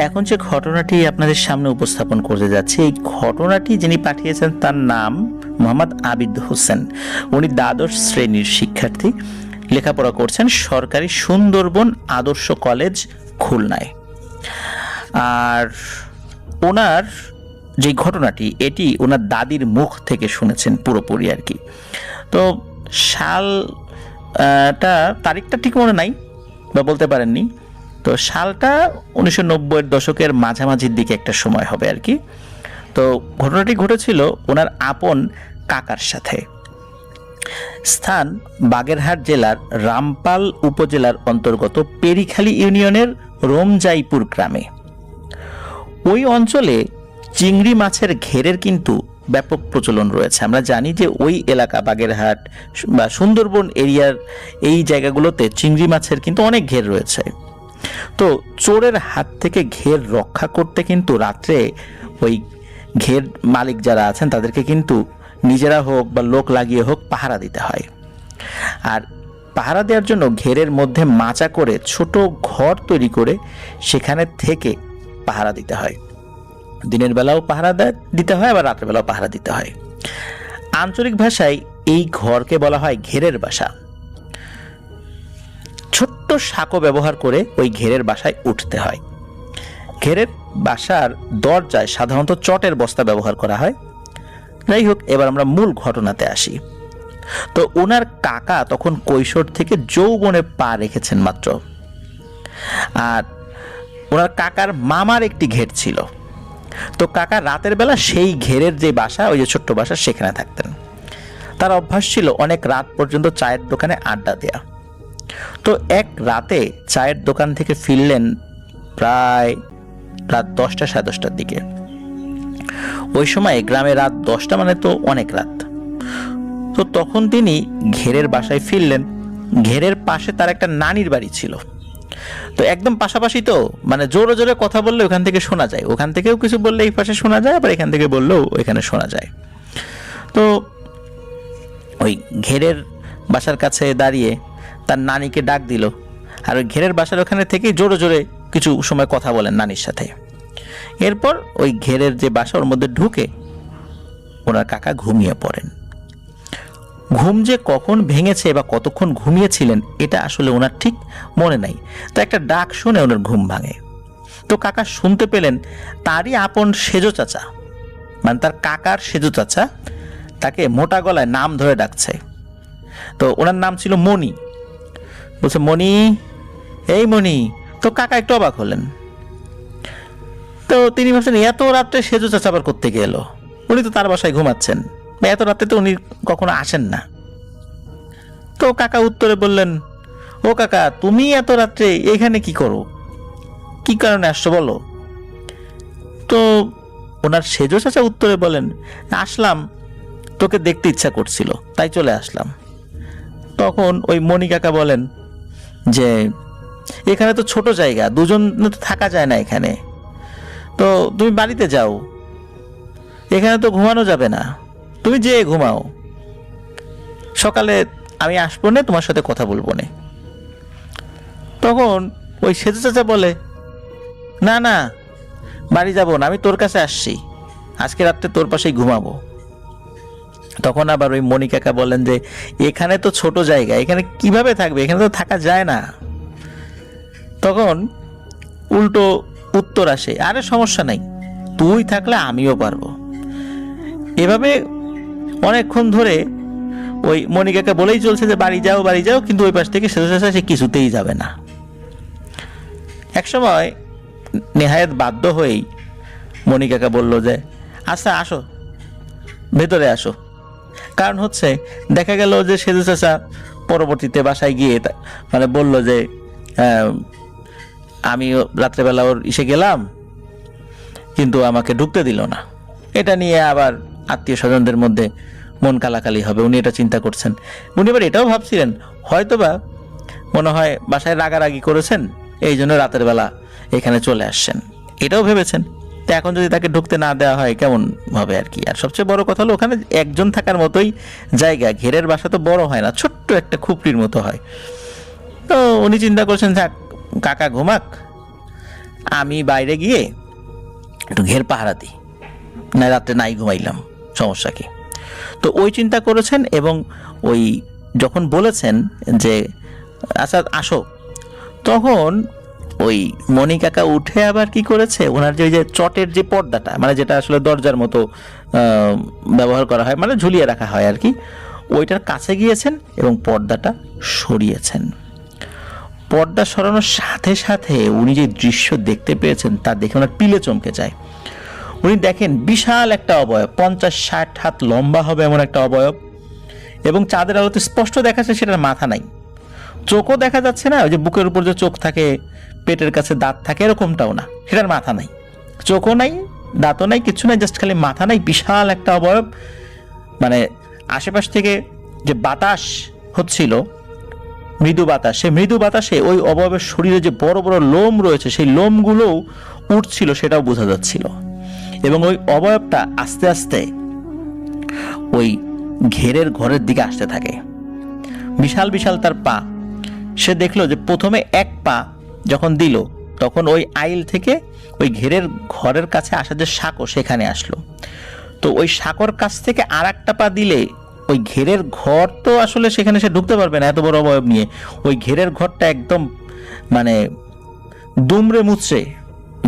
এখন যে ঘটনাটি আপনাদের সামনে উপস্থাপন করতে যাচ্ছে, এই ঘটনাটি যিনি পাঠিয়েছেন তার নাম মোহাম্মদ আবিদ হোসেন। উনি দ্বাদশ শ্রেণীর শিক্ষার্থী, লেখাপড়া করছেন সরকারি সুন্দরবন আদর্শ কলেজ খুলনায়। আর ওনার যে ঘটনাটি, এটি ওনার দাদির মুখ থেকে শুনেছেন পুরোপুরি আর কি। তো সালটা, তারিখটা ঠিক মনে নাই বা বলতে পারেননি। তো সালটা 1990-এর দশকের মাঝামাঝির দিকে একটা সময় হবে আর কি। তো ঘটনাটি ঘটেছিল ওনার আপন কাকার সাথে। স্থান বাগেরহাট জেলার রামপাল উপজেলার অন্তর্গত পেরিখালী ইউনিয়নের রমজাইপুর গ্রামে। ওই অঞ্চলে চিংড়ি মাছের ঘেরের কিন্তু ব্যাপক প্রচলন রয়েছে। আমরা জানি যে ওই এলাকা বাগেরহাট বা সুন্দরবন এরিয়ার এই জায়গাগুলোতে চিংড়ি মাছের কিন্তু অনেক ঘের রয়েছে। তো চোরের হাত থেকে ঘের রক্ষা করতে কিন্তু রাত্রে ওই ঘের মালিক যারা আছেন তাদেরকে কিন্তু নিজেরা হোক বা লোক লাগিয়ে হোক পাহারা দিতে হয়। আর পাহারা দেওয়ার জন্য ঘেরের মধ্যে মাচা করে ছোট ঘর তৈরি করে সেখানে থেকে পাহারা দিতে হয়। দিনের বেলাও পাহারা দিতে হয়, আবার রাতের বেলাও পাহারা দিতে হয়। আঞ্চলিক ভাষায় এই ঘরকে বলা হয় ঘেরের বাসা। ছোট্ট সাঁকো ব্যবহার করে ওই ঘেরের বাসায় উঠতে হয়। ঘেরের বাসার দরজায় সাধারণত চটের বস্তা ব্যবহার করা হয়। যাই হোক, এবার আমরা মূল ঘটনাতে আসি। তো ওনার কাকা তখন কৈশোর থেকে যৌবনে পা রেখেছেন মাত্র। আর ওনার কাকার মামার একটি ঘের ছিল। তো কাকা রাতের বেলা সেই ঘেরের যে বাসা, ওই যে ছোট্ট বাসা, সেখানে থাকতেন। তার অভ্যাস ছিল অনেক রাত পর্যন্ত চায়ের দোকানে আড্ডা দেয়া। তো এক রাতে চায়ের দোকান থেকে ফিরলেন প্রায় রাত 10টা সাড়ে 10টার দিকে। ওই সময় গ্রামে রাত 10টা মানে তো অনেক রাত। তো তখন তিনি ঘেরের বাসায় ফিরলেন। ঘেরের পাশে তার একটা নানির বাড়ি ছিল। তো একদম পাশাপাশি, তো মানে জোরে জোরে কথা বললে ওখান থেকে শোনা যায়, ওখান থেকেও কিছু বললে এই পাশে শোনা যায়, আবার এখান থেকে বললেও ওইখানে শোনা যায়। তো ওই ঘেরের বাসার কাছে দাঁড়িয়ে তার নানিকে ডাক দিল, আর ওই ঘেরের বাসার ওখানে থেকে জোরে জোরে কিছু সময় কথা বলেন নানির সাথে। এরপর ওই ঘেরের যে বাসা, ওর মধ্যে ঢুকে ওনার কাকা ঘুমিয়ে পড়েন। ঘুম যে কখন ভেঙেছে বা কতক্ষণ ঘুমিয়েছিলেন এটা আসলে ওনার ঠিক মনে নাই। তো একটা ডাক শুনে ওনার ঘুম ভাঙে। তো কাকা শুনতে পেলেন তারই আপন সেজো চাচা, মানে তার কাকার সেজো চাচা, তাকে মোটা গলায় নাম ধরে ডাকছে। তো ওনার নাম ছিল মণি। বলছে, মণি, এই মণি। তো কাকা একটু অবাক হলেন। তো তিনি ভাবছেন এত রাত্রে সেজো চাচা আবার কোত্থেকে এলো, উনি তো তার বাসায় ঘুমাচ্ছেন, এত রাতে তো উনি কখনো আসেন না। তো কাকা উত্তরে বললেন, ও কাকা, তুমি এত রাত্রে এখানে কি করো, কি কারণে আসছো বলো। তো ওনার সেজো চাচা উত্তরে বলেন, আসলাম, তোকে দেখতে ইচ্ছা করছিল তাই চলে আসলাম। তখন ওই মণি কাকা বলেন যে এখানে তো ছোট জায়গা, দুজন তো থাকা যায় না এখানে, তো তুমি বাড়িতে যাও, এখানে তো ঘুমানো যাবে না, তুমি যেয়ে ঘুমাও, সকালে আমি আসবো না, তোমার সাথে কথা বলবো না। তখন ওই সেজো চাচা বলে, না না, বাড়ি যাবো না, আমি তোর কাছে আসছি, আজকে রাত্রে তোর পাশেই ঘুমাবো। তখন আবার ওই মণি কাকা বলেন যে এখানে তো ছোট জায়গা, এখানে কিভাবে থাকবে, এখানে তো থাকা যায় না। তখন উল্টো উত্তর আসে, আরে সমস্যা নাই, তুই থাকলে আমিও পারবো। এভাবে অনেকক্ষণ ধরে ওই মণি কাকা বলেই চলছে যে বাড়ি যাও বাড়ি যাও, কিন্তু ওই পাশ থেকে সেজো চাচা সে কিছুতেই যাবে না। একসময় নেহায়েত বাধ্য হয়েই মণি কাকা বলল যে আচ্ছা আসো, ভেতরে আসো। কারণ হচ্ছে দেখা গেল যে সেজো চাচা পরবর্তীতে বাসায় গিয়ে মানে বলল যে আমি রাত্রেবেলা ওর ইসে গেলাম, কিন্তু আমাকে ঢুকতে দিল না। এটা নিয়ে আবার আত্মীয় স্বজনদের মধ্যে মন কালাকালি হবে, উনি এটা চিন্তা করছেন। উনি এবার এটাও ভাবছিলেন হয়তোবা মনে হয় বাসায় রাগারাগি করেছেন, এই জন্য রাতের বেলা এখানে চলে আসছেন, এটাও ভেবেছেন। তো এখন যদি তাকে ঢুকতে না দেওয়া হয় কেমন হবে আর কি। আর সবচেয়ে বড় কথা হলো ওখানে একজন থাকার মতোই জায়গা, ঘেরের বাসা তো বড় হয় না, ছোট্ট একটা খুপড়ির মতো হয়। তো উনি চিন্তা করছেন থাক, কাকা ঘুমাক, আমি বাইরে গিয়ে একটু ঘের পাহারা দিই, না রাত্রে নাই ঘুমাইলাম, সমস্যা কি? তো ওই চিন্তা করেছেন এবং ওই যখন বলেছেন যে আচ্ছা আসো, তখন ওই মণি কাকা উঠে আবার কি করেছে, ওনার যে ওই যে চটের যে পর্দাটা, মানে যেটা আসলে দরজার মতো ব্যবহার করা হয়, মানে ঝুলিয়ে রাখা হয় আর কি, ওইটার কাছে গিয়েছেন এবং পর্দাটা সরিয়েছেন। পর্দা সরানোর সাথে সাথে উনি যে দৃশ্য দেখতে পেয়েছেন তা দেখে ওনার পিলে চমকে যায়। উনি দেখেন বিশাল একটা অবয়ব, 50-60 হাত লম্বা হবে এমন একটা অবয়ব, এবং চাঁদের আলোতে স্পষ্ট দেখা যাচ্ছে সেটার মাথা নাই, চোখও দেখা যাচ্ছে না, ওই যে বুকের উপর যে চোখ থাকে, পেটের কাছে দাঁত থাকে, এরকমটাও না, সেটার মাথা নাই, চোখও নাই, দাঁতও নাই, কিছু নাই, জাস্ট খালি মাথা নাই, বিশাল একটা অবয়ব। মানে আশেপাশ থেকে যে বাতাস হচ্ছিল, মৃদু বাতাস, সেই মৃদু বাতাসে ওই অবয়বের শরীরে যে বড় বড় লোম রয়েছে সেই লোমগুলোও উঠছিল, সেটাও বোঝা যাচ্ছিল। এবং ওই অবয়বটা আস্তে আস্তে ওই ঘেরের ঘরের দিকে আসতে থাকে, বিশাল বিশাল তার পা। সে দেখলো যে প্রথমে এক পা যখন দিল তখন ওই আইল থেকে ওই ঘেরের ঘরের কাছে আসা যে সাঁকো সেখানে আসলো। তো ওই সাঁকোর কাছ থেকে আর একটা পা দিলে ওই ঘেরের ঘর তো আসলে সেখানে সে ঢুকতে পারবে না এত বড় অবয়ব নিয়ে, ওই ঘেরের ঘরটা একদম মানে দুমড়ে মুচড়ে,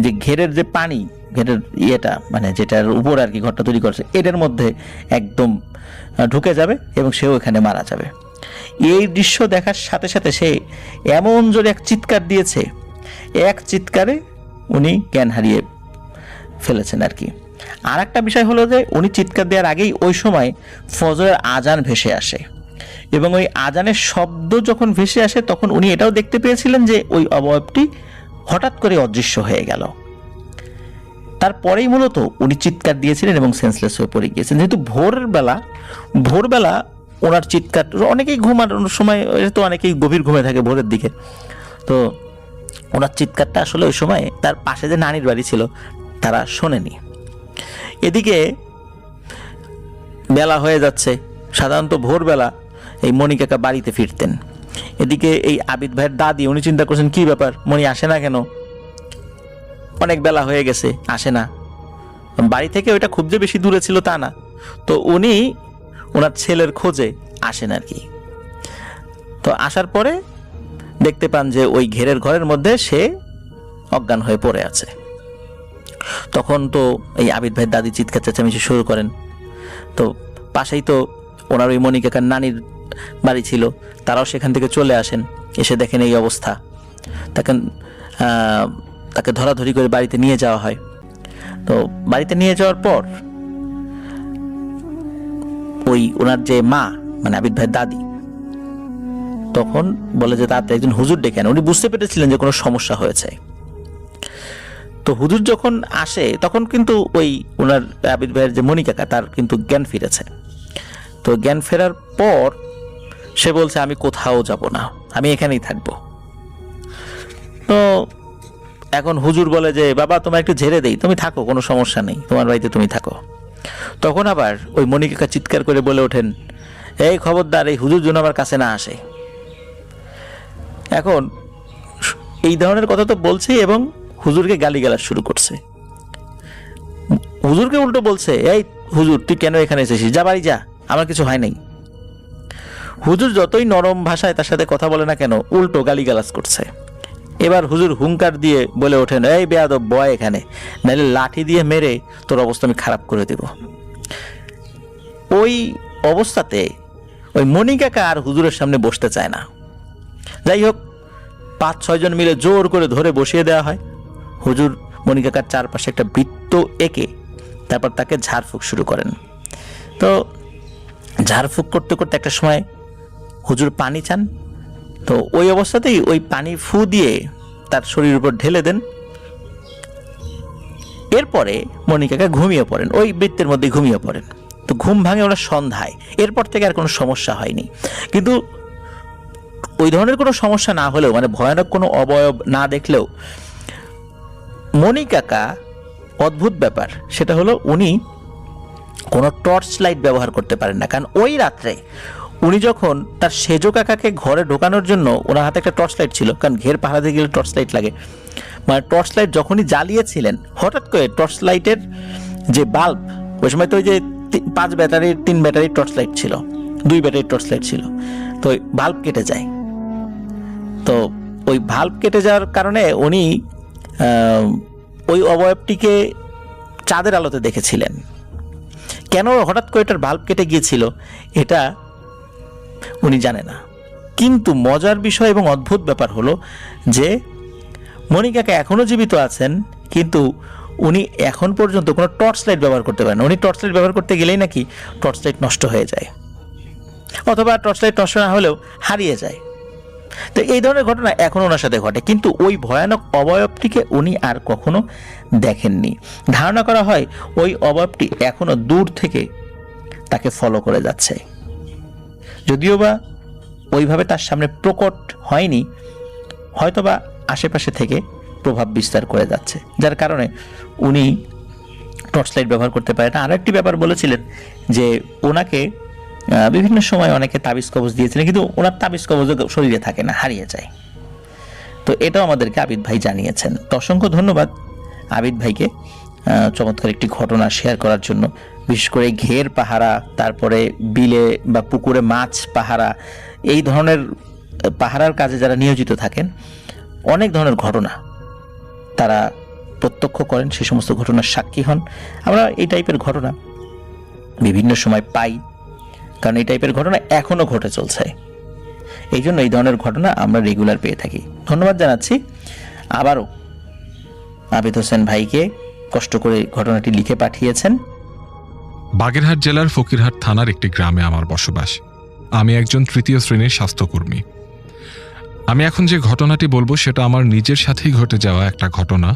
যে ঘেরের যে পানি, ঘেরের ইয়েটা মানে যেটার উপর আর কি ঘরটা তৈরি করছে, এটার মধ্যে একদম ঢুকে যাবে এবং সেও এখানে মারা যাবে। এই দৃশ্য দেখার সাথে সাথে সে এমন জোরে এক চিৎকার দিয়েছে, এক চিৎকারে উনি জ্ঞান হারিয়ে ফেলেছেন আর কি। আর একটা বিষয় হলো যে উনি চিৎকার দেওয়ার আগেই ওই সময় ফজরের আজান ভেসে আসে, এবং ওই আজানের শব্দ যখন ভেসে আসে তখন উনি এটাও দেখতে পেয়েছিলেন যে ওই অবয়বটি হঠাৎ করে অদৃশ্য হয়ে গেল। তারপরেই মূলত উনি চিৎকার দিয়েছিলেন এবং সেন্সলেস হয়ে পড়ে গিয়েছেন। যেহেতু ভোরবেলা ওনার চিৎকার, অনেকেই ঘুমানোর সময় তো অনেকেই গভীর ঘুমে থাকে ভোরের দিকে, তো ওনার চিৎকারটা আসলে ওই সময় তার পাশে যে নানির বাড়ি ছিল তারা শোনেনি। এদিকে বেলা হয়ে যাচ্ছে, সাধারণত ভোরবেলা এই মণি কাকা বাড়িতে ফিরতেন। এদিকে এই আবিদ ভাইয়ের দাদি, উনি চিন্তা করছেন কি ব্যাপার, মণি আসে না কেন, অনেক বেলা হয়ে গেছে আসে না। বাড়ি থেকে ওইটা খুব যে বেশি দূরে ছিল তা না, তো উনি ওনার ছেলের খোঁজে আসেন আর কি। তো আসার পরে দেখতে পান যে ওই ঘেরের ঘরের মধ্যে সে অজ্ঞান হয়ে পড়ে আছে। তখন তো এই আবিদ ভাইয়ের দাদি চিৎকার চেঁচামেচি শুরু করেন। তো পাশেই তো ওনার ওই মণি কাকার নানির বাড়ি ছিল, তারাও সেখান থেকে চলে আসেন, এসে দেখেন এই অবস্থা। তাকে ধরাধরি করে বাড়িতে নিয়ে যাওয়া হয়। তো বাড়িতে নিয়ে যাওয়ার পর ওই ওনার যে মা মানে আবিদ ভাইয়ের দাদি তখন বলে যে তাতে একজন হুজুর ডেকে আনেন। উনি বুঝতে পেরেছিলেন যে কোনো সমস্যা হয়েছে। তো হুজুর যখন আসে তখন কিন্তু ওই ওনার আবিদ ভাইয়ের যে মণি কাকা তার কিন্তু জ্ঞান ফিরেছে। তো জ্ঞান ফেরার পর সে বলছে আমি কোথাও যাব না, আমি এখানেই থাকবো। তো এখন হুজুর বলে যে বাবা তোমার একটু ঝেড়ে দেই, তুমি থাকো, কোনো সমস্যা নেই, তোমার বাড়িতে তুমি থাকো। তখন আবার ওই মণি কাকা চিৎকার করে বলে ওঠেন, এই খবরদার, এই হুজুর যেন আমার কাছে না আসে। এখন এই ধরনের কথা তো বলছেই এবং হুজুরকে গালিগালাজ শুরু করছে। হুজুরকে উল্টো বলছে, এই হুজুর তুই কেন এখানে এসেছিস, যা বাড়ি যা, আমার কিছু হয় নাই। হুজুর যতই নরম ভাষায় তার সাথে কথা বলে না কেন উল্টো গালিগালাজ করছে। এবার হুজুর হুঙ্কার দিয়ে বলে ওঠেন, এই বেয়াদব বয় এখানে, নাহলে লাঠি দিয়ে মেরে তোর অবস্থা আমি খারাপ করে দেব। ওই অবস্থাতে ওই মণি কাকা আর হুজুরের সামনে বসতে চায় না। যাই হোক 5-6 জন মিলে জোর করে ধরে বসিয়ে দেওয়া হয়। হুজুর মণি কাকার চারপাশে একটা বৃত্ত এঁকে তারপর তাকে ঝাড়ফুঁক শুরু করেন। তো ঝাড়ফুঁক করতে করতে একটা সময় হুজুর পানি চান। তো ওই অবস্থাতেই ওই পানি ফু দিয়ে তার শরীরের উপর ঢেলে দেন। এরপরে মণি কাকা ঘুমিয়ে পড়েন, ওই বৃত্তের মধ্যে ঘুমিয়ে পড়েন। তো ঘুম ভাঙে ওনার সন্ধ্যায়। এরপর থেকে আর কোনো সমস্যা হয়নি। কিন্তু ওই ধরনের কোনো সমস্যা না হলেও, মানে ভয়ানক কোনো অবয়ব না দেখলেও, মণি কাকা অদ্ভুত ব্যাপার সেটা হলো উনি কোনো টর্চ লাইট ব্যবহার করতে পারেন না। কারণ ওই রাত্রে উনি যখন তার সেজো কাকাকে ঘরে ঢোকানোর জন্য, ওনার হাতে একটা টর্চ লাইট ছিল, কারণ ঘের পাহারা দিয়ে গেলে টর্চ লাইট লাগে, মানে টর্চ লাইট যখনই জ্বালিয়েছিলেন, হঠাৎ করে টর্চ লাইটের যে বাল্ব, ওই সময় তো ওই যে 5 ব্যাটারির 3 ব্যাটারির টর্চ লাইট ছিল, 2 ব্যাটারির টর্চ লাইট ছিল, তো ওই বাল্ব কেটে যায়। তো ওই বাল্ব কেটে যাওয়ার কারণে উনি ওই অবয়বটিকে চাঁদের আলোতে দেখেছিলেন। কেন হঠাৎ করে এটার বাল্ব কেটে গিয়েছিল এটা উনি জানে না। কিন্তু মজার বিষয় এবং অদ্ভুত ব্যাপার হলো যে মনিকা কাকা এখনো জীবিত আছেন, কিন্তু উনি এখন পর্যন্ত কোনো টর্চ লাইট ব্যবহার করতে পারেন না। উনি টর্চ লাইট ব্যবহার করতে গেলেই নাকি টর্চ লাইট নষ্ট হয়ে যায়, অথবা টর্চ লাইট নষ্ট না হলেও হারিয়ে যায়। তো এই ধরনের ঘটনা এখন ওনার সাথে ঘটে, কিন্তু ওই ভয়ানক অবয়বটিকে উনি আর কখনো দেখেননি। ধারণা করা হয় ওই অবয়বটি এখনো দূর থেকে তাকে ফলো করে যাচ্ছে, যদিও বা ওইভাবে তার সামনে প্রকট হয়নি, হয়তোবা আশেপাশে থেকে প্রভাব বিস্তার করে যাচ্ছে, যার কারণে উনি টর্চ লাইট ব্যবহার করতে পারে না। আর একটি ব্যাপার বলেছিলেন যে ওনাকে বিভিন্ন সময় অনেকে তাবিজ কবজ দিয়েছিলেন, কিন্তু ওনার তাবিজ কবজ শরীরে থাকে না, হারিয়ে যায়। তো এটাও আমাদেরকে আবিদ ভাই জানিয়েছেন। তো অসংখ্য ধন্যবাদ আবিদ ভাইকে চমৎকার একটি ঘটনা শেয়ার করার জন্য। বিশেষ করে ঘের পাহারা, তারপরে বিলে বা পুকুরে মাছ পাহারা, এই ধরনের পাহারার কাজে যারা নিয়োজিত থাকেন, অনেক ধরনের ঘটনা তারা প্রত্যক্ষ করেন, সে সমস্ত ঘটনার সাক্ষী হন। আমরা এই টাইপের ঘটনা বিভিন্ন সময় পাই, কারণ এই টাইপের ঘটনা এখনো ঘটে চলছে। এই জন্য এই ধরনের ঘটনা আমরা রেগুলার পেয়ে থাকি। ধন্যবাদ জানাচ্ছি আবারও আবিদ হোসেন ভাইকে, কষ্ট করে ঘটনাটি লিখে পাঠিয়েছেন। বাগেরহাট জেলার ফকিরহাট থানার একটি গ্রামে আমার বসবাস। আমি একজন 3য় শ্রেণীর স্বাস্থ্যকর্মী। আমি এখন যে ঘটনাটি বলবো সেটা আমার নিজের সাথেই ঘটে যাওয়া একটা ঘটনা,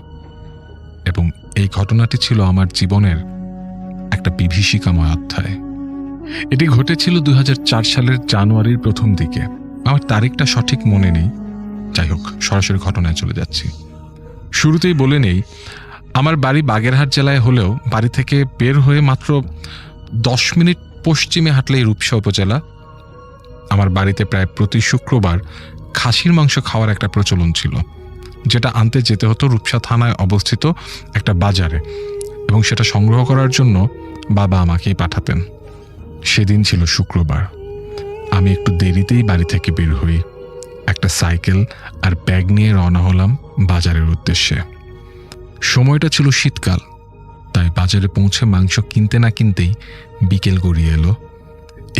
এবং এই ঘটনাটি ছিল আমার জীবনের একটা বিভীষিকাময় অধ্যায়। এটি ঘটেছিল 2004 সালের জানুয়ারির প্রথম দিকে। আমার তারিখটা সঠিক মনে নেই, যাই হোক সরাসরি ঘটনায় চলে যাচ্ছি। শুরুতেই বলে নেই, আমার বাড়ি বাগেরহাট জেলায় হলেও বাড়ি থেকে বের হয়ে মাত্র 10 মিনিট পশ্চিমে হাঁটলেই রূপসা উপজেলা। আমার বাড়িতে প্রায় প্রতি শুক্রবার খাসির মাংস খাওয়ার একটা প্রচলন ছিল, যেটা আনতে যেতে হতো রূপসা থানায় অবস্থিত একটা বাজারে, এবং সেটা সংগ্রহ করার জন্য বাবা আমাকেই পাঠাতেন। সেদিন ছিল শুক্রবার। আমি একটু দেরিতেই বাড়ি থেকে বের হই। একটা সাইকেল আর ব্যাগ নিয়ে রওনা হলাম বাজারের উদ্দেশ্যে। সময়টা ছিল শীতকাল, তাই বাজারে পৌঁছে মাংস কিনতে না কিনতেই বিকেল গড়িয়ে এলো।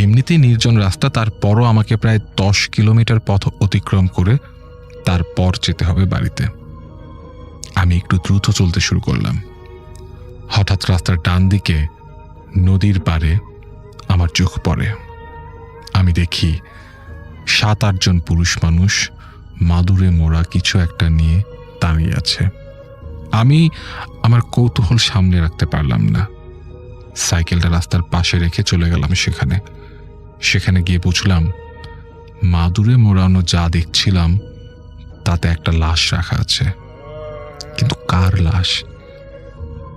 এমনিতেই নির্জন রাস্তা, তারপরও আমাকে প্রায় 10 কিলোমিটার পথ অতিক্রম করে তারপর যেতে হবে বাড়িতে। আমি একটু দ্রুত চলতে শুরু করলাম। হঠাৎ রাস্তার ডান দিকে নদীর পাড়ে আমার চোখ পড়ে। আমি দেখি 7-8 জন পুরুষ মানুষ মাদুরে মোড়া কিছু একটা নিয়ে দাঁড়িয়ে আছে। আমি আমার কৌতূহল সামনে রাখতে পারলাম না। সাইকেলটা রাস্তার পাশে রেখে চলে গেলাম সেখানে গিয়ে বুঝলাম মাদুরে মোড়ানো যা দেখছিলাম তাতে একটা লাশ রাখা আছে। কিন্তু কার লাশ,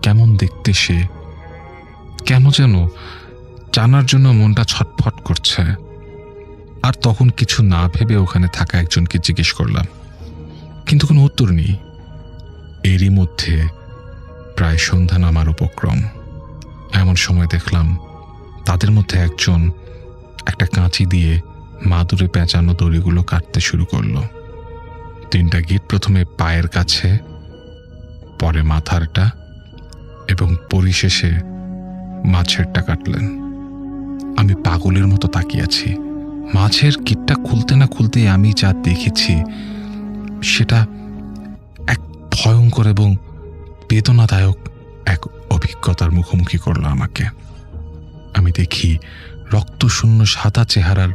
কেমন দেখতে সে, কেন যেন জানার জন্য মনটা ছটফট করছে। আর তখন কিছু না ভেবে ওখানে থাকা একজনকে জিজ্ঞেস করলাম, কিন্তু কোনো উত্তর নেই। এরই মধ্যে প্রায় সন্ধ্যা নামার উপক্রম। এমন সময় দেখলাম তাদের মধ্যে একজন একটা কাঁচি দিয়ে মাদুরে পেঁচানো দড়িগুলো কাটতে শুরু করলো। 3টা গিট, প্রথমে পায়ের কাছে, পরে মাথারটা, এবং পরিশেষে মাছেরটা কাটলেন। আমি পাগলের মতো তাকিয়ে আছি। মাছের গিটটা খুলতে না খুলতে আমি যা দেখেছি সেটা এক ভয়ঙ্কর এবং বেদনাদায়ক এক অভিজ্ঞতার মুখোমুখি করলো আমাকে। আমি দেখি রক্তশূন্য সাদা চেহারার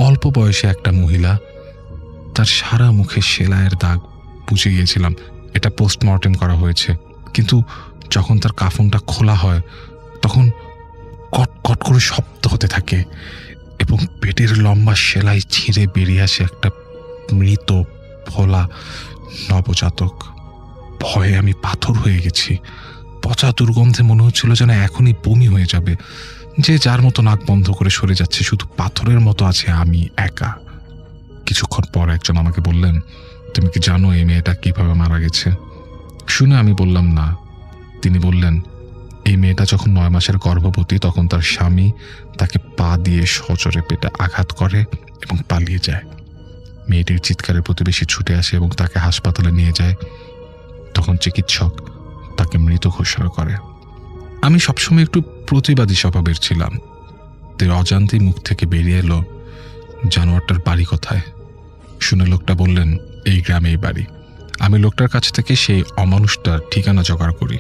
অল্প বয়সে একটা মহিলা, তার সারা মুখে সেলাইয়ের দাগ। বুঝে গিয়েছিলাম এটা পোস্টমর্টেম করা হয়েছে, কিন্তু যখন তার কাফনটা খোলা হয় তখন কট কট করে শব্দ হতে থাকে এবং পেটের লম্বা সেলাই ছিঁড়ে বেরিয়ে আসে একটা মৃত ফোলা নবজাতক। ভয়ে আমি পাথর হয়ে গেছি। পচা দুর্গন্ধে মনে হচ্ছিল যেন এখনই বমি হয়ে যাবে। যে যার মতো নাক বন্ধ করে সরে যাচ্ছে, শুধু পাথরের মতো আছে আমি একা। কিছুক্ষণ পর একজন আমাকে বললেন, তুমি কি জানো এই মেয়েটা কিভাবে মারা গেছে? শুনে আমি বললাম না। তিনি বললেন, এই মেয়েটা যখন 9 মাসের গর্ভবতী তখন তার স্বামী তাকে পা দিয়ে সজোরে পেটে আঘাত করে এবং পালিয়ে যায়। মেয়েটির চিৎকারে প্রতিবেশী ছুটে আসে এবং তাকে হাসপাতালে নিয়ে যায়। তখন চিকিৎসক তাকে মৃত ঘোষণা করে। আমি সবসময় একটু প্রতিবাদী স্বভাবের ছিলাম। তাই অজান্তেই মুখ থেকে বেরিয়ে এলো, জানোয়ারটার বাড়ি কোথায়? শুনে লোকটা বললেন, এই গ্রামেই বাড়ি। আমি লোকটার কাছ থেকে সেই অমানুষটার ঠিকানা জোগাড় করি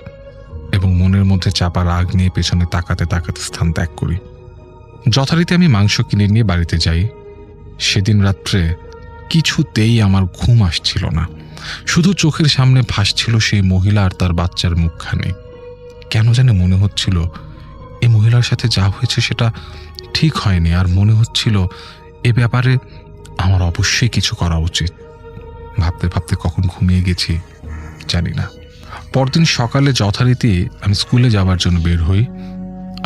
এবং মনের মধ্যে চাপা রাগ নিয়ে পেছনে তাকাতে তাকাতে স্থান ত্যাগ করি। যথারীতি আমি মাংস কিনে নিয়ে বাড়িতে যাই। সেদিন রাত্রে কিছুতেই আমার ঘুম আসছিল না। শুধু চোখের সামনে ভাসছিল সেই মহিলা আর তার বাচ্চার মুখখানি। কেন জানে মনে হচ্ছিল এই মহিলার সাথে যা হয়েছে সেটা ঠিক হয়নি, আর মনে হচ্ছিল এ ব্যাপারে আমার অবশ্যই কিছু করা উচিত। ভাবতে ভাবতে কখন ঘুমিয়ে গেছি জানি না। পরদিন সকালে যথারীতি আমি স্কুলে যাওয়ার জন্য বের হই,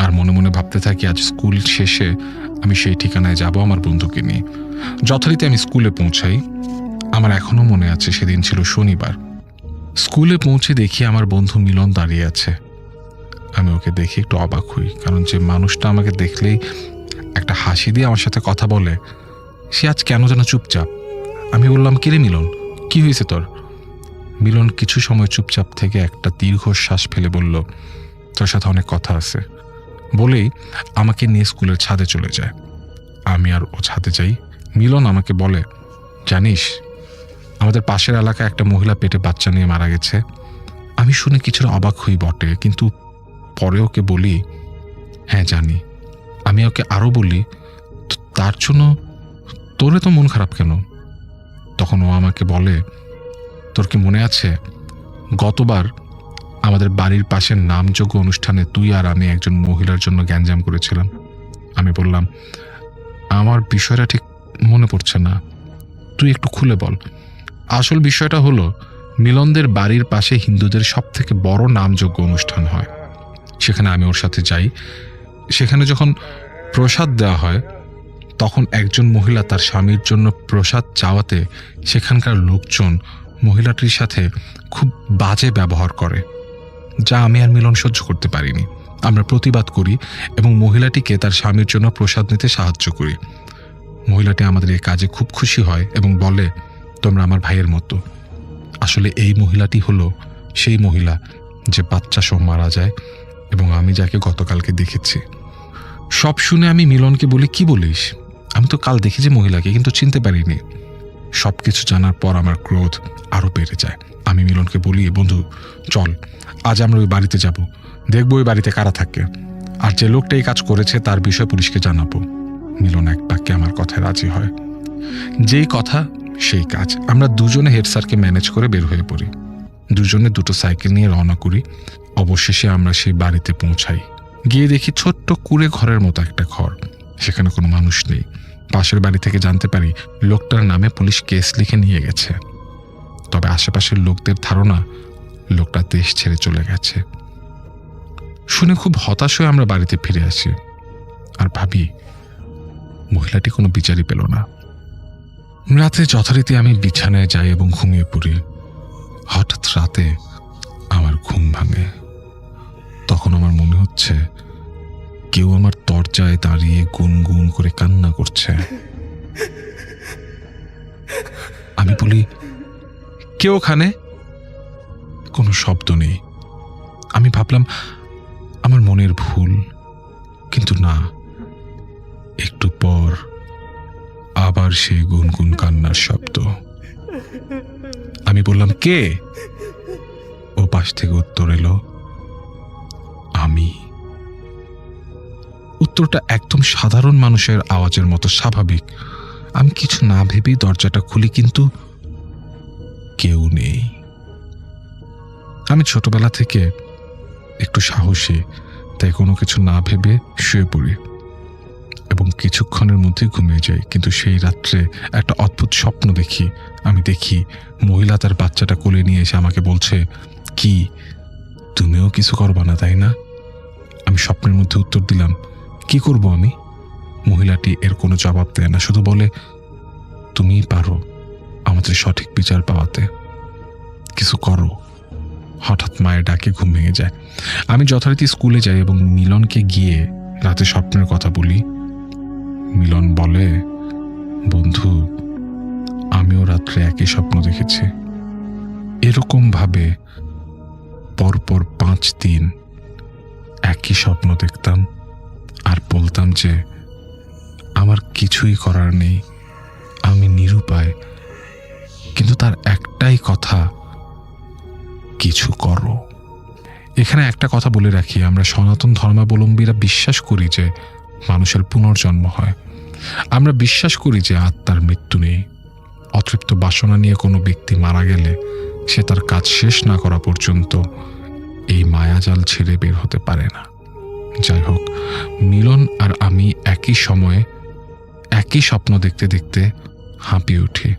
আর মনে মনে ভাবতে থাকি আজ স্কুল শেষে আমি সেই ঠিকানায় যাব আমার বন্ধুকে নিয়ে। যথারীতি আমি স্কুলে পৌঁছাই। আমার এখনো মনে আছে সেদিন ছিল শনিবার। স্কুলে পৌঁছে দেখি আমার বন্ধু মিলন দাঁড়িয়ে আছে। আমি ওকে দেখে একটু অবাক হই, কারণ যে মানুষটা আমাকে দেখলেই একটা হাসি দিয়ে আমার সাথে কথা বলে, সে আজ কেন যেন চুপচাপ। আমি বললাম, কিরে মিলন, কি হয়েছে তোর? মিলন কিছু সময় চুপচাপ থেকে একটা দীর্ঘশ্বাস ফেলে বলল, তোর সাথে অনেক কথা আছে, বলেই আমাকে নিয়ে স্কুলের ছাদে চলে যায়। আমি আর ও ছাদে যাই। মিলন আমাকে বলে, জানিস আমাদের পাশের এলাকায় একটা মহিলা পেটে বাচ্চা নিয়ে মারা গেছে। আমি শুনে কিছুটা অবাক হই বটে, কিন্তু পরে ওকে বলি, হ্যাঁ জানি। আমি ওকে আরও বলি, তার জন্য তোরে তো মন খারাপ কেন? তখন ও আমাকে বলে, তোর কি মনে আছে গতবার আমাদের বাড়ির পাশের নামযোগ্য অনুষ্ঠানে তুই আর আমি একজন মহিলার জন্য গ্যাঞ্জাম করেছিলাম? আমি বললাম, আমার বিষয়টা ঠিক মনে পড়ছে না, তুই একটু খুলে বল। আসল বিষয়টা হলো, মিলনদের বাড়ির পাশে হিন্দুদের সব থেকে বড় নামযোগ্য অনুষ্ঠান হয়। সেখানে আমি ওর সাথে যাই। সেখানে যখন প্রসাদ দেওয়া হয় তখন একজন মহিলা তার স্বামীর জন্য প্রসাদ চাওয়াতে সেখানকার লোকজন মহিলাটির সাথে খুব বাজে ব্যবহার করে, যা আমি আর মিলন সহ্য করতে পারিনি। আমরা প্রতিবাদ করি এবং মহিলাটিকে তার স্বামীর জন্য প্রসাদ নিতে সাহায্য করি। মহিলাটি আমাদের এই কাজে খুব খুশি হয় এবং বলে, তোমরা আমার ভাইয়ের মতো। আসলে এই মহিলাটি হলো সেই মহিলা যে বাচ্চা সহ মারা যায় এবং আমি যাকে গতকালকে দেখেছি। সব শুনে আমি মিলনকে বলি, কি বলিস? আমি তো কাল দেখেছি মহিলাকে, কিন্তু চিনতে পারিনি। সবকিছু জানার পর আমার ক্রোধ আরো বেড়ে যায়। আমি মিলনকে বলি, বন্ধু চল, আজ আমরা ওই বাড়িতে যাব, দেখবো ওই বাড়িতে কারা থাকে, আর যে লোকটা এই কাজ করেছে তার বিষয়ে পুলিশকে জানাবো। মিলন এক বাক্যে আমার কথায় রাজি হয়। যেই কথা সেই কাজ। আমরা দুজনে হেড স্যারকে ম্যানেজ করে বের হয়ে পড়ি। দুজনে দুটো সাইকেল নিয়ে রওনা করি। অবশেষে আমরা সেই বাড়িতে পৌঁছাই। গিয়ে দেখি ছোট্ট কুঁড়ে ঘরের মতো একটা ঘর, সেখানে কোনো মানুষ নেই। পাশের বাড়ি থেকে জানতে পারি লোকটার নামে পুলিশ কেস লিখে নিয়ে গেছে। তবে আশেপাশের লোকদের ধারণা লোকটা দেশ ছেড়ে চলে গেছে। শুনে খুব হতাশ হয়ে আমরা বাড়িতে ফিরে আসি আর ভাবি মহিলাটি কোনো বিচারই পেল না। রাতে যথারীতি আমি বিছানায় যাই এবং ঘুমিয়ে পড়ি। হঠাৎ রাতে আমার ঘুম ভাঙে। তখন আমার মনে হচ্ছে কেউ আমার দরজায় দাঁড়িয়ে গুনগুন করে কান্না করছে। আমি বলি, কে ওখানে? কোনো শব্দ নেই। আমি ভাবলাম আমার মনের ভুল, কিন্তু না। একটু পর আবার সেই গুনগুন কান্নার শব্দ। আমি বললাম, কে? ও পাশ থেকে উত্তর এলো, আমি। উত্তরটা একদম সাধারণ মানুষের আওয়াজের মতো স্বাভাবিক। আমি কিছু না ভেবেই দরজাটা খুলি, কিন্তু কেউ নেই। আমি ছোটবেলা থেকে একটু সাহসী, তাই কোনো কিছু না ভেবে শুয়ে পড়ি এবং কিছুক্ষণের মধ্যে ঘুমিয়ে যাই। কিন্তু সেই রাত্রে একটা অদ্ভুত স্বপ্ন দেখি। আমি দেখি মহিলা তার বাচ্চাটা কোলে নিয়ে এসে আমাকে বলছে, কি তুমিও কিছু করবা না তাই না? আমি স্বপ্নের মধ্যে উত্তর দিলাম, কি করব আমি? মহিলাটি এর কোনো জবাব দেয় না, শুধু বলে, তুমিই পারো, আমাদের সঠিক বিচার পাওয়াতে। কিছু করো। হঠাৎ মায়ের ডাকে ঘুম ভেঙে যায়। আমি যথারীতি স্কুলে যাই এবং মিলনকে গিয়ে রাতে স্বপ্নের কথা বলি। মিলন বলে, বন্ধু, আমিও রাত্রে একই স্বপ্ন দেখেছি। এরকম ভাবে পরপর 5 দিন একই স্বপ্ন দেখতাম আর বলতাম যে আমার কিছুই করার নেই, আমি নিরুপায়। কিন্তু তার একটাই কথা, কিছু করো। এখানে একটা কথা বলে রাখি, আমরা সনাতন ধর্মাবলম্বীরা বিশ্বাস করি যে মানুষের পুনর্জন্ম হয়। আমরা বিশ্বাস করি যে আত্মার মৃত্যু নেই। অতৃপ্ত বাসনা নিয়ে কোনো ব্যক্তি মারা গেলে সে তার কাজ শেষ না করা পর্যন্ত এই মায়াজাল ছেড়ে বের হতে পারে না। যাই হোক, মিলন আর আমি একই সময়ে একই স্বপ্ন দেখতে দেখতে হাঁপিয়ে উঠি।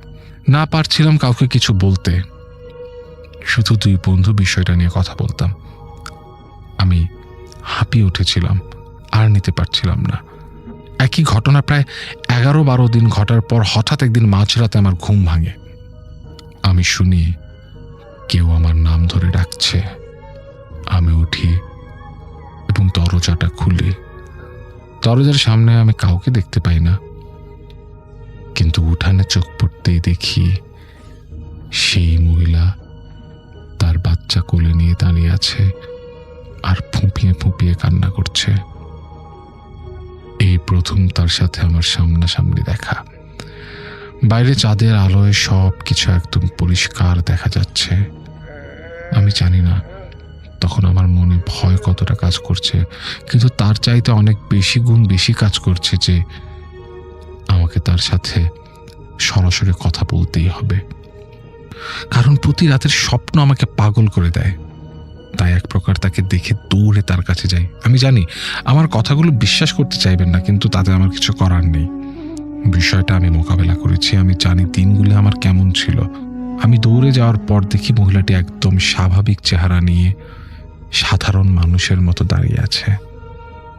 না পারছিলাম কাউকে কিছু বলতে, শুধু 2 বন্ধু বিষয়টা নিয়ে কথা বলতাম। আমি হাঁপিয়ে উঠেছিলাম, আর নিতে পারছিলাম না। একই ঘটনা প্রায় 11-12 দিন ঘটার পর হঠাৎ একদিন মাঝরাতে আমার ঘুম ভাঙে। আমি শুনি কেউ আমার নাম ধরে ডাকছে। আমি উঠি এবং দরজাটা খুলি। দরজার সামনে আমি কাউকে দেখতে পাই না, কিন্তু উঠানে চোখ পড়তেই দেখি সেই মহিলা তার বাচ্চা কোলে নিয়ে দাঁড়িয়ে আছে আর ফুঁপিয়ে ফুঁপিয়ে কান্না করছে। এই প্রথম তার সাথে আমার সামনাসামনি দেখা। বাইরে চাঁদের আলোয় সব কিছু একদম পরিষ্কার দেখা যাচ্ছে। আমি জানি না তখন আমার মনে ভয় কতটা কাজ করছে, কিন্তু তার চাইতে অনেক বেশি গুণ বেশি কাজ করছে যে আমাকে তার সাথে সরাসরি কথা বলতেই হবে। কারণ প্রতি রাতের স্বপ্ন আমাকে পাগল করে দেয়। তাই এক প্রকার তাকে দেখে দৌড়ে তার কাছে যাই। আমি জানি আমার কথাগুলো বিশ্বাস করতে চাইবেন না, কিন্তু তাতে আমার কিছু করার নেই। বিষয়টা আমি মোকাবেলা করেছি। আমি জানি দিনগুলো আমার কেমন ছিল। আমি দৌড়ে যাওয়ার পর দেখি মহিলাটি একদম স্বাভাবিক চেহারা নিয়ে সাধারণ মানুষের মতো দাঁড়িয়ে আছে।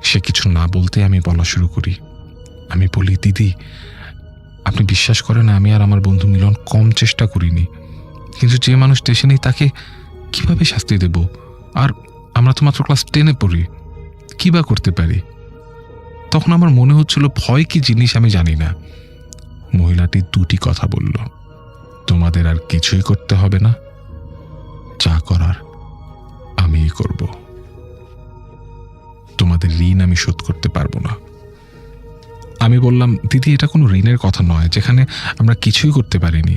সে কিছু না বলতে আমি বলা শুরু করি। আমি বলি, দিদি, আপনি বিশ্বাস করেন আমি আর আমার বন্ধু মিলন কম চেষ্টা করিনি, কিন্তু যে মানুষ দেশে নেই তাকে কিভাবে শাস্তি দেব? আর আমরা তো মাত্র ক্লাস 10-এ পড়ি, কি বা করতে পারি? তখন আমার মনে হচ্ছিল ভয় কি জিনিস আমি জানি না। মহিলাটি 2টি কথা বলল, তোমাদের আর কিছুই করতে হবে না, যা করার আমিই করব। তোমাদের ঋণ আমি শোধ করতে পারবো না। আমি বললাম, দিদি, এটা কোনো ঋণের কথা নয় যেখানে আমরা কিছুই করতে পারিনি।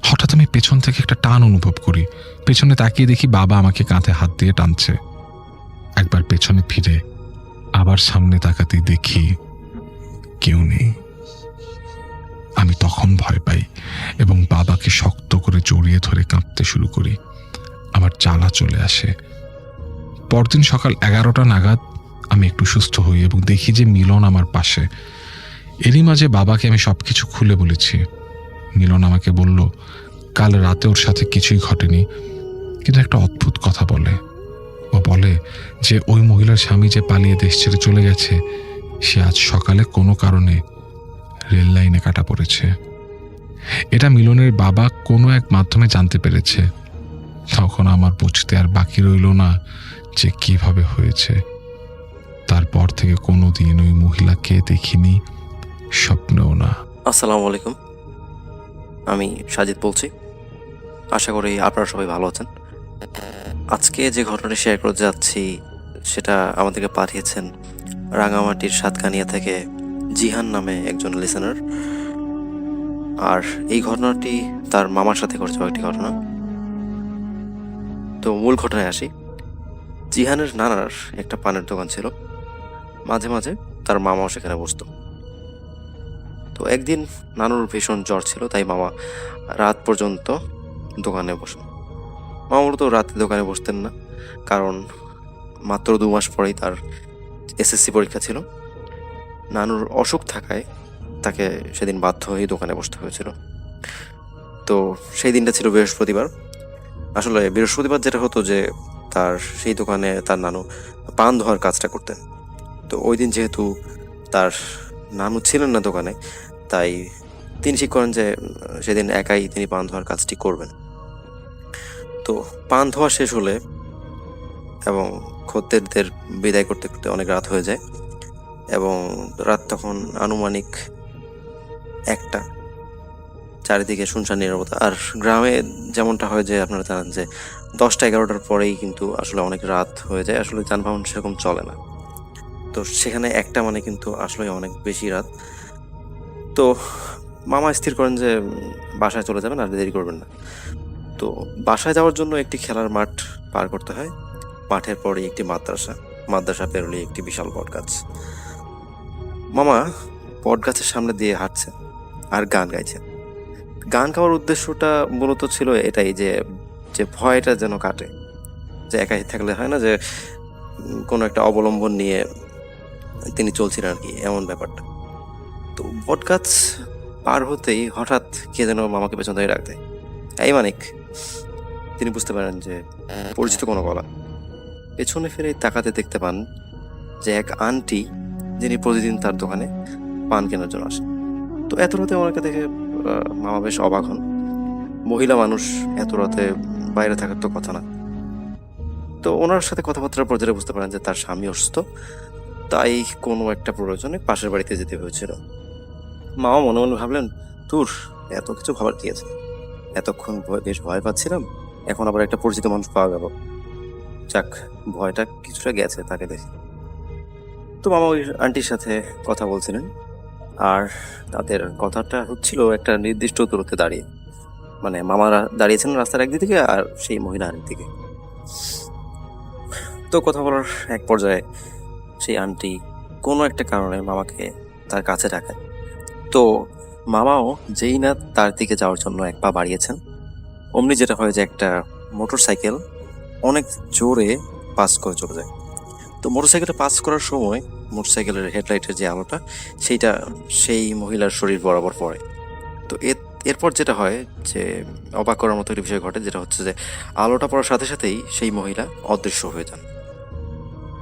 হঠাৎ আমি পেছন থেকে একটা টান অনুভব করি। পেছনে তাকিয়ে দেখি বাবা আমাকে কাঁধে হাত দিয়ে টানছে। একবার পেছনে ফিরে আবার সামনে তাকাতেই দেখি কেউ নেই। আমি তখন ভয় পাই এবং বাবাকে শক্ত করে জড়িয়ে ধরে কাঁদতে শুরু করি। আমার জ্বালা চলে আসে। পরদিন সকাল 11টা নাগাদ আমি একটু সুস্থ হই এবং দেখি যে মিলন আমার পাশে। এরই মাঝে বাবাকে আমি সবকিছু খুলে বলেছি। মিলন আমাকে বলল, কাল রাতে ওর সাথে কিছুই ঘটেনি, কিন্তু একটা অদ্ভুত কথা বলে। ও বলে যে ওই মহিলার স্বামী যে পালিয়ে দেশ ছেড়ে চলে গেছে, সে আজ সকালে কোনো কারণে রেল লাইনে কাটা পড়েছে। এটা মিলনের বাবা কোনো এক মাধ্যমে জানতে পেরেছে। তখন আমার বুঝতে আর বাকি রইল না যে কিভাবে হয়েছে। তারপর থেকে কোনোদিন ওই মহিলাকে দেখিনি, স্বপ্নেও না। আসসালামু আলাইকুম, আমি সাজিদ বলছি। আশা করি আপনারা সবাই ভালো আছেন। আজকে যে ঘটনাটি শেয়ার করতে যাচ্ছি সেটা আমাদেরকে পাঠিয়েছেন রাঙামাটির সাতকানিয়া থেকে জিহান নামে একজন লিসেনার। আর এই ঘটনাটি তার মামার সাথে ঘটে যাওয়া একটি ঘটনা। তো মূল ঘটনায় আসি। জিহানের নানার একটা পানের দোকান ছিল, মাঝে মাঝে তার মামাও সেখানে বসতো। তো একদিন নানুর ভীষণ জ্বর ছিল, তাই মামা রাত পর্যন্ত দোকানে বসেন। মামা তো রাতে দোকানে বসতেন না, কারণ মাত্র 2 মাস পরেই তার এসএসসি পরীক্ষা ছিল। নানুর অসুখ থাকায় তাকে সেদিন বাধ্য হয়ে দোকানে বসতে হয়েছিল। তো সেই দিনটা ছিল বৃহস্পতিবার। আসলে বৃহস্পতিবার যেটা হতো যে তার সেই দোকানে তার নানু পান ধোয়ার কাজটা করতেন। তো ওই দিন যেহেতু তার নানু ছিলেন না দোকানে, তাই তিনি ঠিক করেন যে সেদিন একাই তিনি পান ধোয়ার কাজটি করবেন। তো পান ধোয়া শেষ হলে এবং খদ্দেরদের বিদায় করতে করতে অনেক রাত হয়ে যায় এবং রাত তখন আনুমানিক 1টা। চারিদিকে শুনশান নীরবতা। আর গ্রামে যেমনটা হয় যে আপনারা জানেন যে 10টা-11টার পরেই কিন্তু আসলে অনেক রাত হয়ে যায়, আসলে যানবাহন সেরকম চলে না। তো সেখানে 1টা মানে কিন্তু আসলে অনেক বেশি রাত। তো মামা স্থির করেন যে বাসায় চলে যাবেন, আর দেরি করবেন না। তো বাসায় যাওয়ার জন্য একটি খেলার মাঠ পার করতে হয়। মাঠের পরেই একটি মাদ্রাসা পেরোলেই একটি বিশাল বটগাছ। মামা বটগাছের সামনে দিয়ে হাঁটছে আর গান গাইছে। গান গাওয়ার উদ্দেশ্যটা মূলত ছিল এটাই যে যে ভয়টা যেন কাটে, যে একাই থাকলে হয় না যে কোনো একটা অবলম্বন নিয়ে তিনি চলছিলেন আর কি, এমন ব্যাপারটা। তো বটগাছ পার হতেই হঠাৎ কে যেন মামাকে পেছন থেকে ডাক দেয়, এই মানিক। তিনি বুঝতে পারেন যে পরিচিত কোনো গলা। পেছনে ফিরে তাকাতে দেখতে পান যে এক আন্টি, যিনি প্রতিদিন তার দোকানে পান কেনার জন্য আসেন। তো এত রাতে ওনাকে দেখে মামা বেশ অবাক হন। মহিলা মানুষ এত রাতে বাইরে থাকার তো কথা না। তো ওনার সাথে কথাবার্তার পর্যায়ে বুঝতে পারেন যে তার স্বামী অসুস্থ, তাই কোনো একটা প্রয়োজনে পাশের বাড়িতে যেতে হয়েছিল। মামা মনে মনে ভাবলেন, দূর, এত কিছু ভাবার কি আছে, এতক্ষণ বেশ ভয় পাচ্ছিলাম, এখন আবার একটা পরিচিত মানুষ পাওয়া গেল, যাক ভয়টা কিছুটা গেছে তাকে দেখে। তো মামা ওই আন্টির সাথে কথা বলছিলেন, আর তাদের কথাটা হচ্ছিল একটা নির্দিষ্ট দূরত্বে দাঁড়িয়ে, মানে মামারা দাঁড়িয়েছেন রাস্তার একদিকে আর সেই মহিলা আরেকদিকে। তো কথা বলার এক পর্যায়ে সেই আন্টি কোনো একটা কারণে মামাকে তার কাছে ডাকেন। তো মামাও যেই না তার দিকে যাওয়ার জন্য এক পা বাড়িয়েছেন, অমনি যেটা হয় যে একটা মোটরসাইকেল অনেক জোরে পাস করে চলে যায়। তো মোটরসাইকেলটা পাস করার সময় মোটরসাইকেলের হেডলাইটের যে আলোটা সেইটা সেই মহিলার শরীর বরাবর পড়ে। তো এরপর যেটা হয় যে অবাক করার মতো একটা বিষয় ঘটে, যেটা হচ্ছে যে আলোটা পড়ার সাথে সাথেই সেই মহিলা অদৃশ্য হয়ে যান।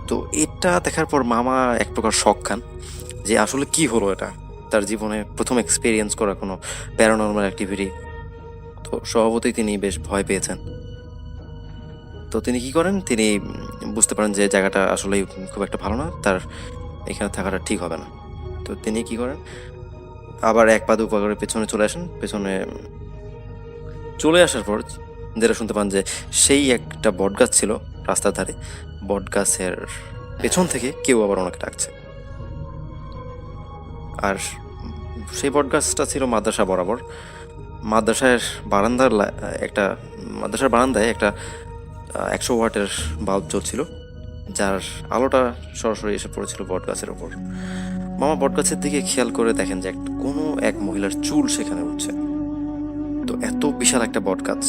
তো এটা দেখার পর মামা এক প্রকার শক খান যে আসলে কি হলো এটা, তার জীবনে প্রথম এক্সপিরিয়েন্স করা কোনো প্যারানর্মাল অ্যাক্টিভিটি। তো স্বভাবতই তিনি বেশ ভয় পেয়েছেন। তো তিনি কি করেন, তিনি বুঝতে পারেন যে জায়গাটা আসলেই খুব একটা ভালো না, তার এখানে থাকাটা ঠিক হবে না। তো তিনি কি করেন, আবার 1 পা 2 পা করে পেছনে চলে আসেন। পেছনে চলে আসার পর যেটা শুনতে পান যে সেই একটা বটগাছ ছিল রাস্তার ধারে, বটগাছের পেছন থেকে কেউ আবার ওনাকে ডাকছে। আর সেই বটগাছটা ছিল মাদ্রাসা বরাবর। মাদ্রাসার বারান্দায় একটা 100 ওয়াটের বাল্ব জ্বলছিল, যার আলোটা সরাসরি এসে পড়েছিল বটগাছের ওপর। মামা বটগাছের দিকে খেয়াল করে দেখেন যে কোনো এক মহিলার চুল সেখানে উঠছে। তো এত বিশাল একটা বটগাছ,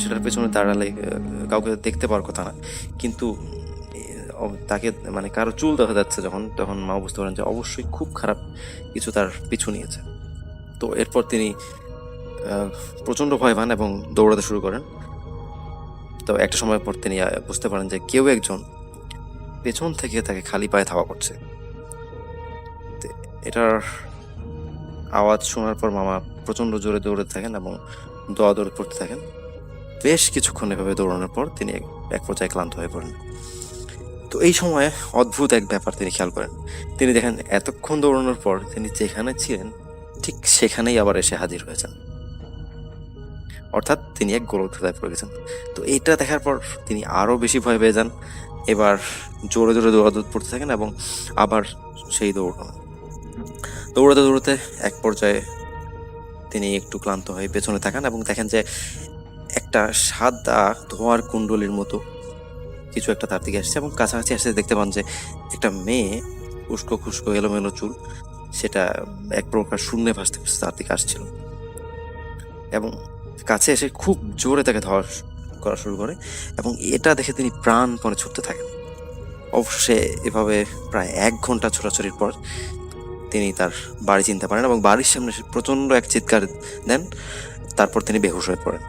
সেটার পেছনে দাঁড়ালে কাউকে দেখতে পাওয়ার কথা না, কিন্তু তাকে মানে কারো চুল দেখা যাচ্ছে তখন মা বুঝতে পারেন যে অবশ্যই খুব খারাপ কিছু তার পিছু নিয়েছে। তো এরপর তিনি প্রচণ্ড ভয় পান এবং দৌড়াতে শুরু করেন। তো একটা সময় পর তিনি বুঝতে পারেন যে কেউ একজন পেছন থেকে তাকে খালি পায়ে ধাওয়া করছে। এটার আওয়াজ শোনার পর মামা প্রচণ্ড জোরে দৌড়াতে থাকেন এবং দৌড়ে পড়তে থাকেন। বেশ কিছুক্ষণ এভাবে দৌড়ানোর পর তিনি এক পর্যায়ে ক্লান্ত হয়ে পড়েন। তো এই সময় অদ্ভুত এক ব্যাপার তিনি খেয়াল করেন। তিনি দেখেন এতক্ষণ দৌড়ানোর পর তিনি যেখানে ছিলেন ঠিক সেখানেই আবার এসে হাজির হয়েছেন, অর্থাৎ তিনি এক গোলকধাঁধায় পড়ে গেছেন। তো এইটা দেখার পর তিনি আরও বেশি ভয় পেয়ে যান। এবার জোরে জোরে দৌড়াদৌড় পড়তে থাকেন এবং আবার সেই দৌড়াতে এক পর্যায়ে তিনি একটু ক্লান্ত হয়ে পেছনে তাকান এবং দেখেন যে একটা সাদা ধোঁয়ার কুণ্ডলীর মতো কিছু একটা তার দিকে আসছে, এবং কাছাকাছি আসতে দেখতে পান যে একটা মেয়ে উস্কো খুস্কো এলোমেলো চুল, সেটা এক প্রকার শূন্যে ভাসতে ভাসতে তার দিকে আসছিল এবং কাছে এসে খুব জোরে তাকে ধাওয়া করা শুরু করে, এবং এটা দেখে তিনি প্রাণপণে ছুটতে থাকেন। অবশ্যই এভাবে প্রায় 1 ঘন্টা ছোটাছুটির পর তিনি তার বাড়ি চিনতে পারেন এবং বাড়ির সামনে এসে প্রচণ্ড এক চিৎকার দেন। তারপর তিনি বেহুশ হয়ে পড়েন।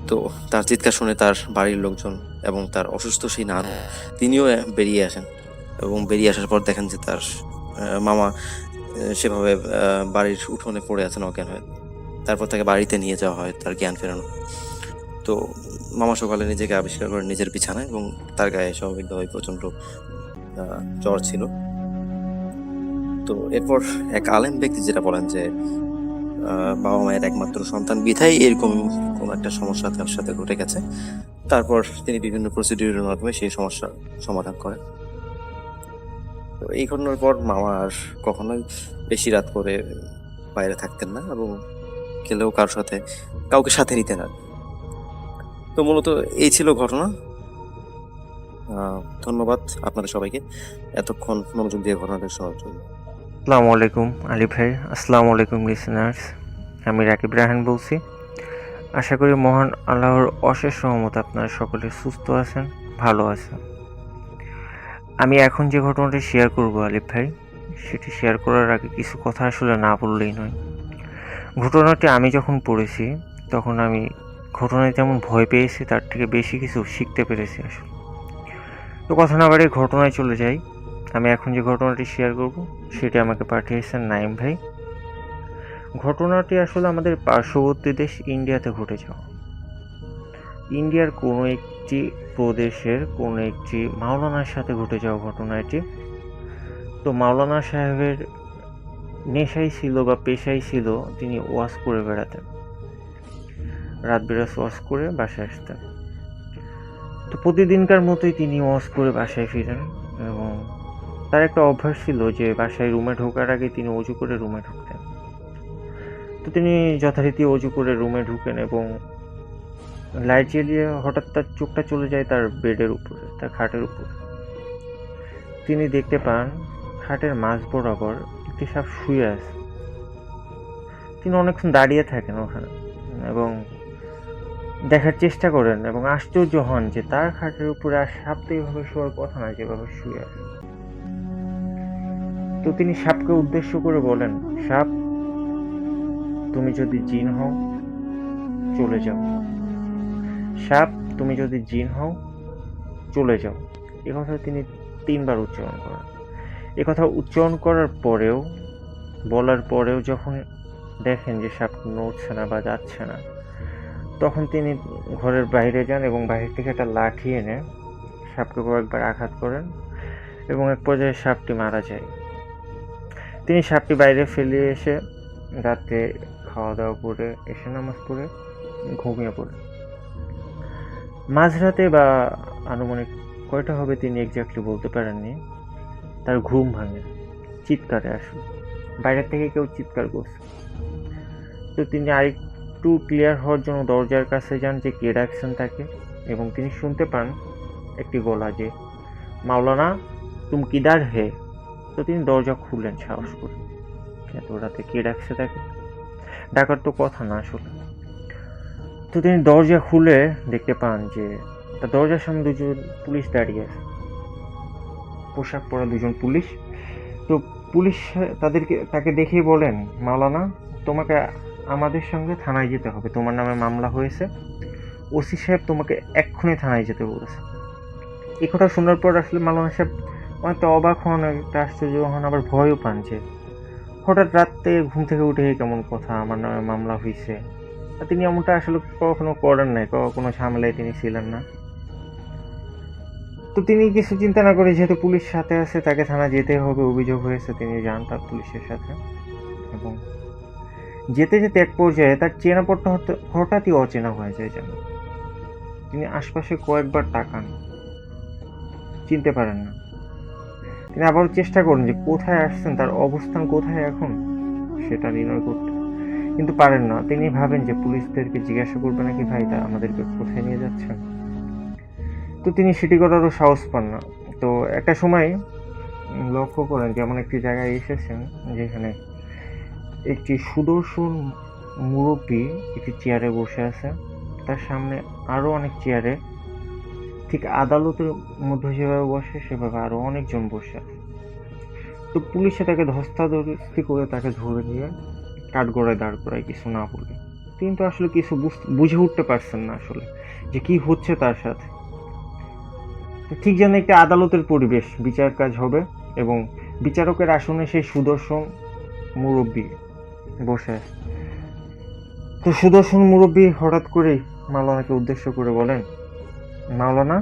তো তার চিৎকার শুনে তার বাড়ির লোকজন এবং তার অসুস্থ সেই নানু তিনিও বেরিয়ে আসেন, এবং বেরিয়ে আসার পর দেখেন যে তার মামা সেভাবে বাড়ির উঠোনে পড়ে আছেন অজ্ঞান হয়ে। তারপর তাকে বাড়িতে নিয়ে যাওয়া হয় তার জ্ঞান ফেরানো। তো মামা সকালে নিজেকে আবিষ্কার করেন নিজের বিছানায়, এবং তার গায়ে স্বাভাবিকভাবে প্রচণ্ড জ্বর ছিল। তো এরপর এক আলেম ব্যক্তি যেটা বলেন যে বাবা মায়ের একমাত্র সন্তান বিধায় এরকম কোনো একটা সমস্যা তার সাথে ঘটে গেছে। তারপর তিনি বিভিন্ন প্রসিডিউরের মাধ্যমে সেই সমস্যার সমাধান করেন। তো এই ঘটনার পর মামা আর কখনোই বেশি রাত করে বাইরে থাকতেন না, এবং গেলেও কাউকে সাথে নিতেন না। তো মূলত এই ছিল ঘটনা। ধন্যবাদ আপনাদের সবাইকে এতক্ষণ মনোযোগ দিয়ে ঘটনাটা শোনার জন্য। আসসালামু আলাইকুম আলী ভাই, আসসালামু আলাইকুম লিসেনার্স। আমি রাকিব রাহান বলছি। আশা করি মহান আল্লাহর অশেষ রহমত আপনারা সকলে সুস্থ আছেন, ভালো আছেন। আমি এখন যে ঘটনাটি শেয়ার করব আলিফ ভাই, সেটি শেয়ার করার আগে কিছু কথা আসলে না বললেই নয়। ঘটনাটি আমি যখন পড়েছি তখন আমি ঘটনায় যেমন ভয় পেয়েছি তার থেকে বেশি কিছু শিখতে পেরেছি আসলে। তো কথা না বাড়িয়ে ঘটনায় চলে যাই। আমি এখন যে ঘটনাটি শেয়ার করব সেটি আমাকে পাঠিয়েছেন নাইম ভাই। ঘটনাটি আসলে আমাদের পার্শ্ববর্তী দেশ ইন্ডিয়াতে ঘটে যাওয়া। ইন্ডিয়ার কোনো একটি প্রদেশের কোনো একটি মাওলানার সাথে ঘটে যাওয়া ঘটনা এটি। তো মাওলানা সাহেবের নেশাই ছিল বা পেশাই ছিল তিনি ওয়াজ করে বেড়াতেন, রাত বিরাত ওয়াজ করে বাসায় আসতেন। তো প্রতিদিনকার মতোই তিনি ওয়াজ করে বাসায় ফিরেন, এবং তার একটা অভ্যাস ছিল যে বাসায় রুমে ঢোকার আগে তিনি অজু করে রুমে ঢুকতেন। তো তিনি যথারীতি অজু করে রুমে ঢুকেন এবং লাইট জ্বালিয়ে হঠাৎ তার চোখটা চলে যায় তার বেডের উপরে, তার খাটের উপরে। তিনি দেখতে পান খাটের মাঝ বরাবর একটি সাপ শুয়ে আছে। তিনি অনেকক্ষণ দাঁড়িয়ে থাকেন ওখানে এবং দেখার চেষ্টা করেন এবং আশ্চর্য হন যে তার খাটের উপরে আর সাপ তো এইভাবে শোয়ার কথা না, যেভাবে শুয়ে আছে। তো তিনি সাপকে উদ্দেশ্য করে বলেন, সাপ, তুমি যদি জিন হও চলে যাও। সাপ, তুমি যদি জিন হও চলে যাও। এ কথা তিনি 3 বার উচ্চারণ করেন। এ কথা উচ্চারণ করার পরেও, বলার পরেও যখন দেখেন যে সাপ নড়ছে না বা যাচ্ছে না, তখন তিনি ঘরের বাইরে যান এবং বাইরে থেকে একটা লাঠি এনে সাপকে কয়েকবার আঘাত করেন এবং এক পর্যায়ে সাপটি মারা যায়। তিনি সাপটি বাইরে ফেলে এসে রাতে খাওয়া দাওয়া করে এসে নামাজ পড়ে ঘুমিয়ে পড়েন। মাঝরাতে বা আনুমানিক কয়টা হবে তিনি এক্স্যাক্টলি বলতে পারেননি, তার ঘুম ভাঙে চিৎকারে। আসলে বাইরের থেকে কেউ চিৎকার করছে। তো তিনি আরেকটু ক্লিয়ার হওয়ার জন্য দরজার কাছে যান যে কে ডাকছেন তাকে, এবং তিনি শুনতে পান একটি গলা যে, মাওলানা তুম কিদার হে। তো তিনি দরজা খুললেন সাহস করে। এত রাতে কে ডাকছে তাকে, ডাকার তো কথা না আসলে। তো তিনি দরজা খুলে দেখতে পান যে তার দরজার সামনে 2জন পুলিশ দাঁড়িয়ে আছে, পোশাক পরা 2জন পুলিশ। তো পুলিশ তাকে দেখেই বলেন, মাওলানা তোমাকে আমাদের সঙ্গে থানায় যেতে হবে, তোমার নামে মামলা হয়েছে, ওসি সাহেব তোমাকে এক্ষুনি থানায় যেতে বলেছে। এই কথা শোনার পর আসলে মাওলানা সাহেব অনেকটা অবাক হন, একটা আশ্চর্য হন, আবার ভয়ও পান যে হঠাৎ রাতে ঘুম থেকে উঠে কেমন কথা, আমার নামে মামলা হয়েছে। তিনি এমনটা আসলে কখনো করেন নাই, কোনো ঝামেলায় তিনি ছিলেন না। তো তিনি কিছু চিন্তা না করে, যেহেতু পুলিশ সাথে আছে তাকে থানা যেতে হবে, অভিযোগ হয়েছে, তিনি যান তার পুলিশের সাথে। এবং যেতে যেতে এক পর্যায়ে তার চেনা পথটা হঠাৎই অচেনা হয়ে যায় যেন। তিনি আশপাশে কয়েকবার তাকান, চিনতে পারেন না। তিনি আবার চেষ্টা করেন যে কোথায় আসছেন, তার অবস্থান কোথায় এখন সেটা নির্ণয় করতে, কিন্তু পারেন না। তিনি ভাবেন যে পুলিশদেরকে জিজ্ঞাসা করবে নাকি, ভাই তা আমাদেরকে কোথায় নিয়ে যাচ্ছেন। তো তিনি সেটি করারও সাহস পান না। তো একটা সময় লক্ষ্য করেন যে এমন একটি জায়গায় এসেছেন যেখানে একটি সুদর্শন মুরব্বী একটি চেয়ারে বসে আছে, তার সামনে আরো অনেক চেয়ারে, ঠিক আদালতের মধ্যে যেভাবে বসে সেভাবে আরো অনেকজন বসে আছে। তো পুলিশে তাকে ধস্তাধস্তি করে তাকে ধরে নিয়ে কাঠগড়ায় দাঁড় করায় কিছু না বলে। তিনি তো আসলে কিছু বুঝে উঠতে পারছেন না আসলে যে কি হচ্ছে তার সাথে। ঠিক যেন একটি আদালতের পরিবেশ, বিচার কাজ হবে এবং বিচারকের আসনে সেই সুদর্শন মুরব্বী বসে আছে। তো সুদর্শন মুরব্বী হঠাৎ করেই মাওলানাকে উদ্দেশ্য করে বলেন, মাওলানা,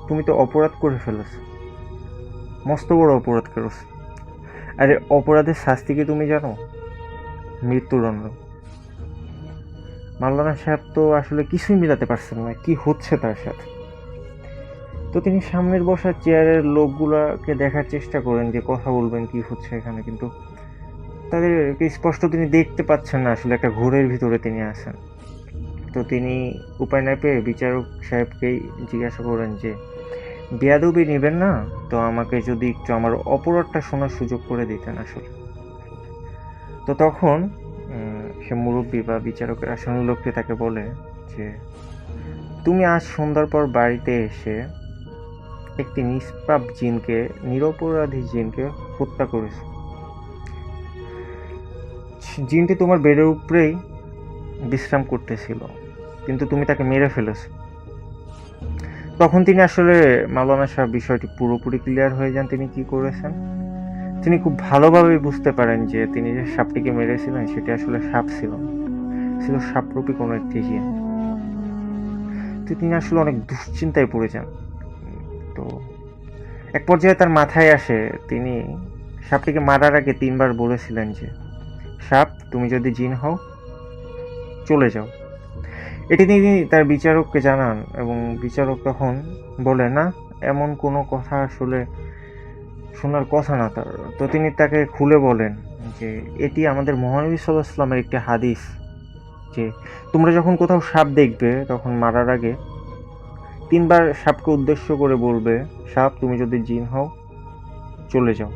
তুমি তো অপরাধ করে ফেলেছ, মস্ত বড় অপরাধ করেছ। আরে অপরাধের শাস্তি কি তুমি জানো? মৃত্যুদণ্ড। মাওলানা সাহেব তো আসলে কিছুই মিলাতে পারছেন না কি হচ্ছে তার সাথে। তো তিনি সামনের বসা চেয়ারের লোকগুলাকে দেখার চেষ্টা করেন যে কথা বলবেন কি হচ্ছে এখানে, কিন্তু তাদেরকে স্পষ্ট তিনি দেখতে পাচ্ছেন না, আসলে একটা ঘোরের ভিতরে তিনি আছেন। তো তিনি উপায় না পেয়ে বিচারক সাহেবকেই জিজ্ঞাসা করেন যে বেয়াদবি নেবেন না তো আমাকে যদি একটু আমার অপরাধটা শোনার সুযোগ করে দিতেন আসলে। তো তখন সে মুরব্বী বা বিচারকের আসন্ন লোকটি তাকে বলে যে তুমি আজ সন্ধ্যার পর বাড়িতে এসে একটি নিষ্পাপ জিনকে, নিরপরাধী জিনকে হত্যা করেছ। জিনটি তোমার বেডের উপরেই বিশ্রাম করতেছিল, কিন্তু তুমি তাকে মেরে ফেলেছ। তখন তিনি আসলে মাওলানা সাহেব বিষয়টি পুরোপুরি ক্লিয়ার হয়ে যান তিনি কি করেছেন। তিনি খুব ভালোভাবে বুঝতে পারেন যে তিনি যে সাপটিকে মেরেছিলেন সেটি আসলে সাপ ছিল সাপরূপী কোনো একটি জিন। তো তিনি আসলে অনেক দুশ্চিন্তায় পড়ে যান। তো এক পর্যায়ে তার মাথায় আসে তিনি সাপটিকে মারার আগে 3 বার বলেছিলেন যে সাপ, তুমি যদি জিন হও চলে যাও। এটি তিনি তার বিচারককে জানান এবং বিচারক তখন বলে না, এমন কোনো কথা আসলে শোনার কথা না তার। তো তিনি তাকে খুলে বলেন যে এটি আমাদের মহানবী সাল্লাল্লাহু আলাইহি ওয়াসাল্লামের একটি হাদিস যে তোমরা যখন কোথাও সাপ দেখবে তখন মারার আগে 3 বার সাপকে উদ্দেশ্য করে বলবে, সাপ, তুমি যদি জিন হও চলে যাও।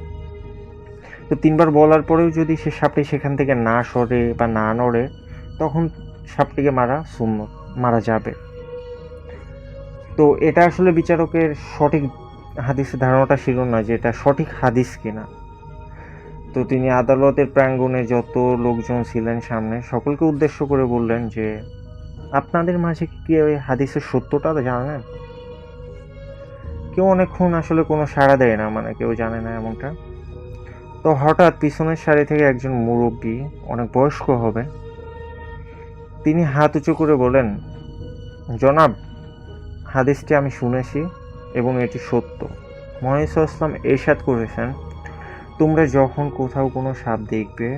তো 3 বার বলার পরেও যদি সে সাপটি সেখান থেকে না সরে বা না নড়ে তখন সাপটিকে মারা যাবে। তো এটা আসলে বিচারকের সঠিক হাদিসের ধারণাটা ছিল না যে এটা সঠিক হাদিস কিনা। তো তিনি আদালতের প্রাঙ্গণে যত লোকজন ছিলেন সামনে সকলকে উদ্দেশ্য করে বললেন যে আপনাদের মাঝে কি ওই হাদিসের সত্যটা জানেন? কেউ অনেকক্ষণ আসলে কোনো সাড়া দেয় না, মানে কেউ জানে না এমনটা। তো হঠাৎ পিছনের সারি থেকে একজন মুরব্বী, অনেক বয়স্ক হবে, তিনি হাত উঁচু করে বলেন, জনাব, হাদিসটি আমি শুনেছি এবং এটি সত্য। মহানবী সাল্লাল্লাহু আলাইহি ওয়াসাল্লাম ইরশাদ করেছেন, তোমরা যখন কোথাও কোনো সাপ দেখবে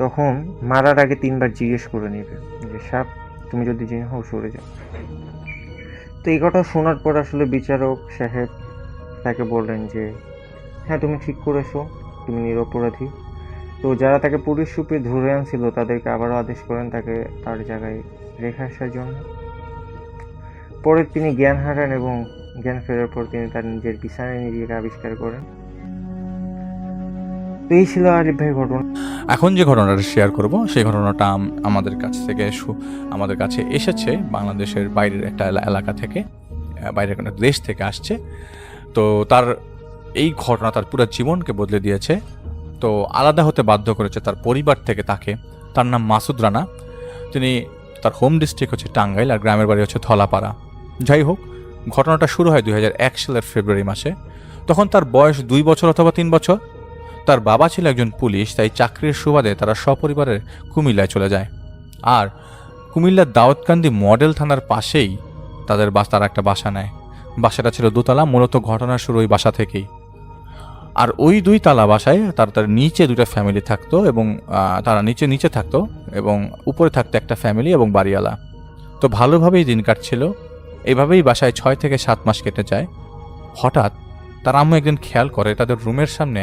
তখন মারার আগে 3 বার জিজ্ঞেস করে নেবে যে সাপ, তুমি যদি জিন হও সরে যাও। তো এই কথা শোনার পর আসলে বিচারক সাহেব তাকে বললেন যে হ্যাঁ, তুমি ঠিক করেছো, তুমি নিরপরাধী। তো যারা তাকে পুলিশ রূপে ধরে আনছিল তাদেরকে আবারও আদেশ করেন তাকে তার জায়গায় রেখে আসার জন্য। পরে তিনি জ্ঞান হারান এবং জ্ঞান ফেরার পর তিনি তার নিজের বিছানায় নিজেকে আবিষ্কার করেন। তো এই ছিল আলিফ ভাই ঘটনা। এখন যে ঘটনাটা শেয়ার করব সেই ঘটনাটা আমাদের কাছে এসেছে বাংলাদেশের বাইরের একটা এলাকা থেকে, বাইরের কোনো দেশ থেকে আসছে। তো তার এই ঘটনা তার পুরো জীবনকে বদলে দিয়েছে। তো আলাদা হতে বাধ্য করেছে তার পরিবার থেকে তাকে। তার নাম মাসুদ রানা। তার হোম ডিস্ট্রিক্ট হচ্ছে টাঙ্গাইল আর গ্রামের বাড়ি হচ্ছে ধলাপাড়া। যাই হোক, ঘটনাটা শুরু হয় 2001 সালের ফেব্রুয়ারি মাসে। তখন তার বয়স 2 বছর অথবা 3 বছর। তার বাবা ছিল একজন পুলিশ, তাই চাকরির সুবাদে তারা সপরিবারে কুমিল্লায় চলে যায়। আর কুমিল্লার দাউদকান্দি মডেল থানার পাশেই তারা একটা বাসা নেয়। বাসাটা ছিল 2 তলা। মূলত ঘটনা শুরু ওই বাসা থেকেই। আর ওই 2 তলা বাসায় তার নিচে 2টা ফ্যামিলি থাকতো এবং তারা নিচে থাকতো এবং উপরে থাকতো একটা ফ্যামিলি এবং বাড়িওয়ালা। তো ভালোভাবেই দিন কাটছিল। এইভাবেই বাসায় 6 থেকে 7 মাস কেটে যায়। হঠাৎ তার আম্মু একদিন খেয়াল করে তাদের রুমের সামনে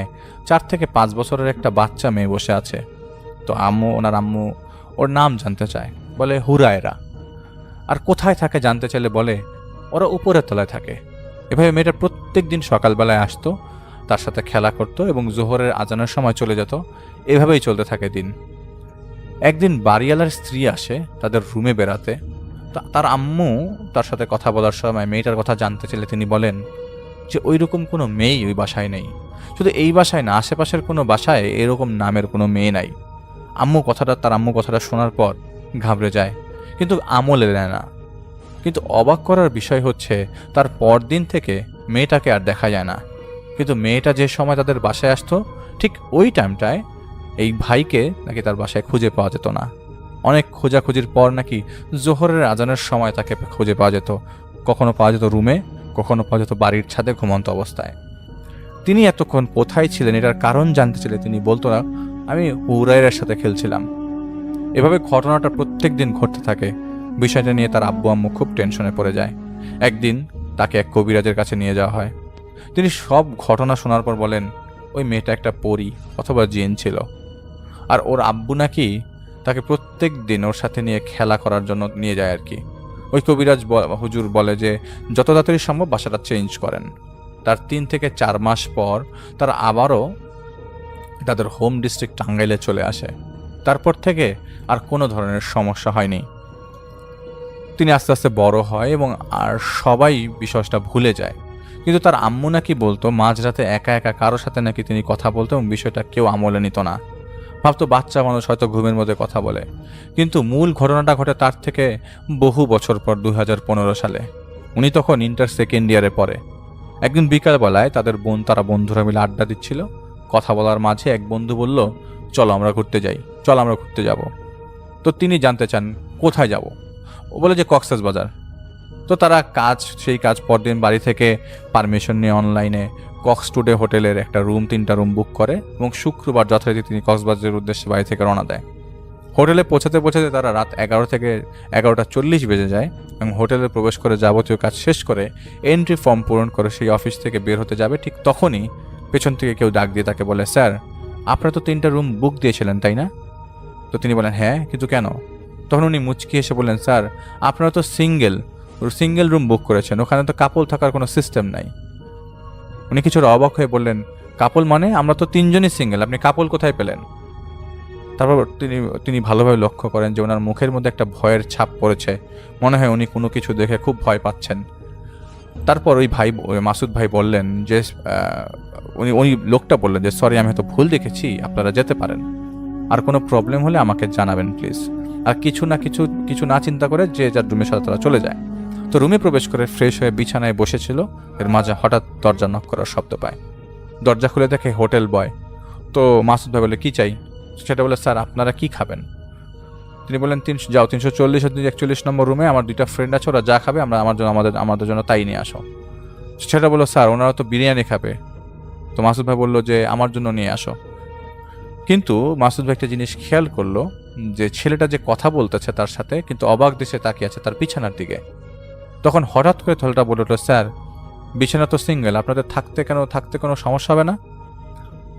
4 থেকে 5 বছরের একটা বাচ্চা মেয়ে বসে আছে। তো ওনার আম্মু ওর নাম জানতে চায়, বলে হুরায়রা। আর কোথায় থাকে জানতে চাইলে বলে ওরা উপরের তলায় থাকে। এভাবে মেয়েটা প্রত্যেক দিন সকালবেলায় আসতো, তার সাথে খেলা করতো এবং জোহরের আজানের সময় চলে যেত। এভাবেই চলতে থাকে দিন। একদিন বাড়িওয়ালার স্ত্রী আসে তাদের রুমে বেড়াতে। তার আম্মু তার সাথে কথা বলার সময় মেয়েটার কথা জানতে চাইলে তিনি বলেন যে ওই রকম কোনো মেয়েই ওই বাসায় নেই। শুধু এই বাসায় না, আশেপাশের কোনো বাসায় এরকম নামের কোনো মেয়ে নাই। তার আম্মু কথাটা শোনার পর ঘাবড়ে যায়, কিন্তু আমলে নেয় না। কিন্তু অবাক করার বিষয় হচ্ছে তার পরদিন থেকে মেয়েটাকে আর দেখা যায় না। কিন্তু মেয়েটা যে সময় তাদের বাসায় আসতো ঠিক ওই টাইমটায় এই ভাইকে নাকি তার বাসায় খুঁজে পাওয়া যেত না। অনেক খোঁজাখুঁজির পর নাকি জোহরের আজানের সময় তাকে খুঁজে পাওয়া যেত। কখনো পাওয়া যেত রুমে, কখনো পাওয়া যেত বাড়ির ছাদে ঘুমন্ত অবস্থায়। তিনি এতক্ষণ কোথায় ছিলেন এটার কারণ জানতে চাইলে তিনি বলতো না, আমি হুরায়রার সাথে খেলছিলাম। এভাবে ঘটনাটা প্রত্যেক দিন ঘটতে থাকে। বিষয়টা নিয়ে তার আব্বু আম্মু খুব টেনশনে পড়ে যায়। একদিন তাকে এক কবিরাজের কাছে নিয়ে যাওয়া হয়। তিনি সব ঘটনা শোনার পর বলেন, ওই মেয়েটা একটা পরী অথবা জিন ছিল, আর ওর আব্বু নাকি তাকে প্রত্যেক দিন ওর সাথে নিয়ে খেলা করার জন্য নিয়ে যায় আর কি। ওই কবিরাজ হুজুর বলে যে যত তাড়াতাড়ি সম্ভব বাসাটা চেঞ্জ করেন। তার 3 থেকে 4 মাস পর তারা আবারও তাদের হোম ডিস্ট্রিক্ট টাঙ্গাইলে চলে আসে। তারপর থেকে আর কোনো ধরনের সমস্যা হয়নি। তিনি আস্তে আস্তে বড় হয় এবং আর সবাই বিষয়টা ভুলে যায়। কিন্তু তার আম্মু নাকি বলতো মাঝরাতে একা একা কারোর সাথে নাকি তিনি কথা বলতো এবং বিষয়টা কেউ আমলে নিত না। ভাবতো বাচ্চা মানুষ হয়তো ঘুমের মধ্যে কথা বলে। কিন্তু মূল ঘটনাটা ঘটে তার থেকে বহু বছর পর 2015 সালে। উনি তখন ইন্টার সেকেন্ড ইয়ারে পড়ে। একদিন বিকালবেলায় তারা বন্ধুরা মিলে আড্ডা দিচ্ছিল। কথা বলার মাঝে এক বন্ধু বলল, চলো আমরা ঘুরতে যাই, চলো আমরা ঘুরতে যাব। তো তিনি জানতে চান কোথায় যাব। ও বলে যে কক্সবাজার। তো তারা সেই কাজ পরদিন বাড়ি থেকে পারমিশন নিয়ে অনলাইনে কক্স টুডে হোটেলের 3টা রুম বুক করে এবং শুক্রবার যথারীতি তিনি কক্সবাজারের উদ্দেশ্যে বাড়ি থেকে রওনা দেয়। হোটেলে পৌঁছাতে পৌঁছাতে তারা রাত 11 থেকে 11:40 বেজে যায় এবং হোটেলে প্রবেশ করে যাবতীয় কাজ শেষ করে এন্ট্রি ফর্ম পূরণ করে সেই অফিস থেকে বের হতে যাবে। ঠিক তখনই পেছন থেকে কেউ ডাক দিয়ে তাকে বলে, স্যার আপনারা তো 3টা রুম বুক দিয়েছিলেন তাই না? তো তিনি বলেন, হ্যাঁ, কিন্তু কেন? তখন উনি মুচকি এসে বললেন, স্যার আপনারা তো সিঙ্গেল রুম বুক করেছেন, ওখানে তো কাপল থাকার কোনো সিস্টেম নাই। উনি কিছুটা অবাক হয়ে বললেন, কাপল মানে? আমরা তো 3জনই সিঙ্গেল, আপনি কাপল কোথায় পেলেন? তারপর তিনি ভালোভাবে লক্ষ্য করেন যে ওনার মুখের মধ্যে একটা ভয়ের ছাপ পড়েছে। মনে হয় উনি কোনো কিছু দেখে খুব ভয় পাচ্ছেন। তারপর ওই মাসুদ ভাই বললেন যে উনি লোকটা বললেন যে সরি, আমি হয়তো ভুল দেখেছি, আপনারা যেতে পারেন। আর কোনো প্রবলেম হলে আমাকে জানাবেন প্লিজ। আর কিছু না চিন্তা করে যে যার রুমের সাথে তারা চলে যায়। তো রুমে প্রবেশ করে ফ্রেশ হয়ে বিছানায় বসেছিল, এর মাঝে হঠাৎ দরজা নক করার শব্দ পায়। দরজা খুলে দেখে হোটেল বয়। তো মাসুদ ভাই বলে, কি চাই? সেটা বলে, স্যার আপনারা কি খাবেন? তিনি বলেন, 340 41 নম্বর রুমে আমার 2টা ফ্রেন্ড আছে, ওরা যা খাবে আমাদের জন্য তাই নিয়ে আসো। সেটা বললো, স্যার ওনারা তো বিরিয়ানি খাবে। তো মাসুদ ভাই বললো যে আমার জন্য নিয়ে আসো। কিন্তু মাসুদ ভাই একটা জিনিস খেয়াল করলো যে ছেলেটা যে কথা বলতেছে তার সাথে, কিন্তু অবাক দেশে তাকিয়ে আছে তার বিছানার দিকে। তখন হঠাৎ করে ছেলেটা বলে উঠল, স্যার বিছানা তো সিঙ্গেল, আপনাদের থাকতে কোনো সমস্যা হবে না?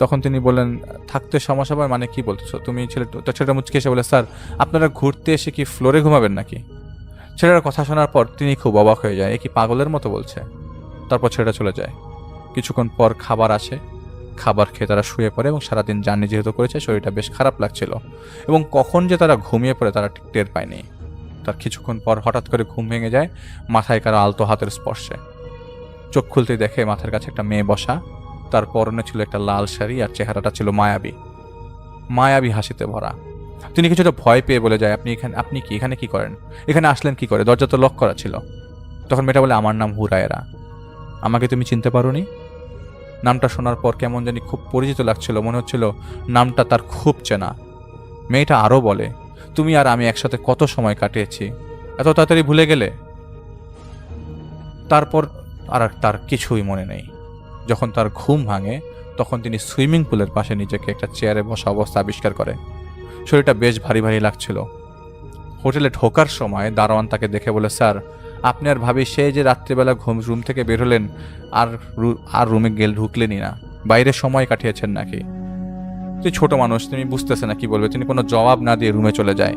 তখন তিনি বললেন, থাকতে সমস্যা হবে মানে কি বলতেছো তুমি? ছেলেটা মুচকে এসে বলে, স্যার আপনারা ঘুরতে এসে কি ফ্লোরে ঘুমাবেন নাকি? ছেলেটার কথা শোনার পর তিনি খুব অবাক হয়ে যায়, এ কি পাগলের মতো বলছে? তারপর ছেলেটা চলে যায়। কিছুক্ষণ পর খাবার আসে। খাবার খেয়ে তারা শুয়ে পড়ে এবং সারাদিন জার্নি যেহেতু করেছে শরীরটা বেশ খারাপ লাগছিল এবং কখন যে তারা ঘুমিয়ে পড়ে তারা ঠিক টের পায়নি। তার কিছুক্ষণ পর হঠাৎ করে ঘুম ভেঙে যায় মাথায় কারো আলতো হাতের স্পর্শে। চোখ খুলতেই দেখে মাথার কাছে একটা মেয়ে বসা। তার পরনে ছিল একটা লাল শাড়ি আর চেহারাটা ছিল মায়াবী হাসিতে ভরা। তিনি কিছুটা ভয় পেয়ে বলে যায়, আপনি কি এখানে কি করেন? এখানে আসলেন কি করে? দরজা তো লক করা ছিল। তখন মেয়েটা বলে, আমার নাম হুরায়রা। আমাকে তুমি চিনতে পারোনি? নামটা শোনার পর কেমন জানি খুব পরিচিত লাগছিল, মনে হচ্ছিল নামটা তার খুব চেনা। মেয়েটা আরও বলে, তুমি আর আমি একসাথে কত সময় কাটিয়েছি, এত তাড়াতাড়ি ভুলে গেলে? তারপর আর তার কিছুই মনে নেই। যখন তার ঘুম ভাঙে তখন তিনি সুইমিং পুলের পাশে নিজেকে একটা চেয়ারে বসা অবস্থা আবিষ্কার করে। শরীরটা বেশ ভারী ভারী লাগছিল। হোটেলে ঢোকার সময় দারোয়ান তাকে দেখে বলে, স্যার আপনি আর ভাবি সেই যে রাত্রিবেলা রুম থেকে বের হলেন আর রুমে ঢুকলেনই না, বাইরে সময় কাটিয়েছেন নাকি? তুই ছোট মানুষ, তুমি বুঝতেছে না কি বলবে। তিনি কোনো জবাব না দিয়ে রুমে চলে যায়।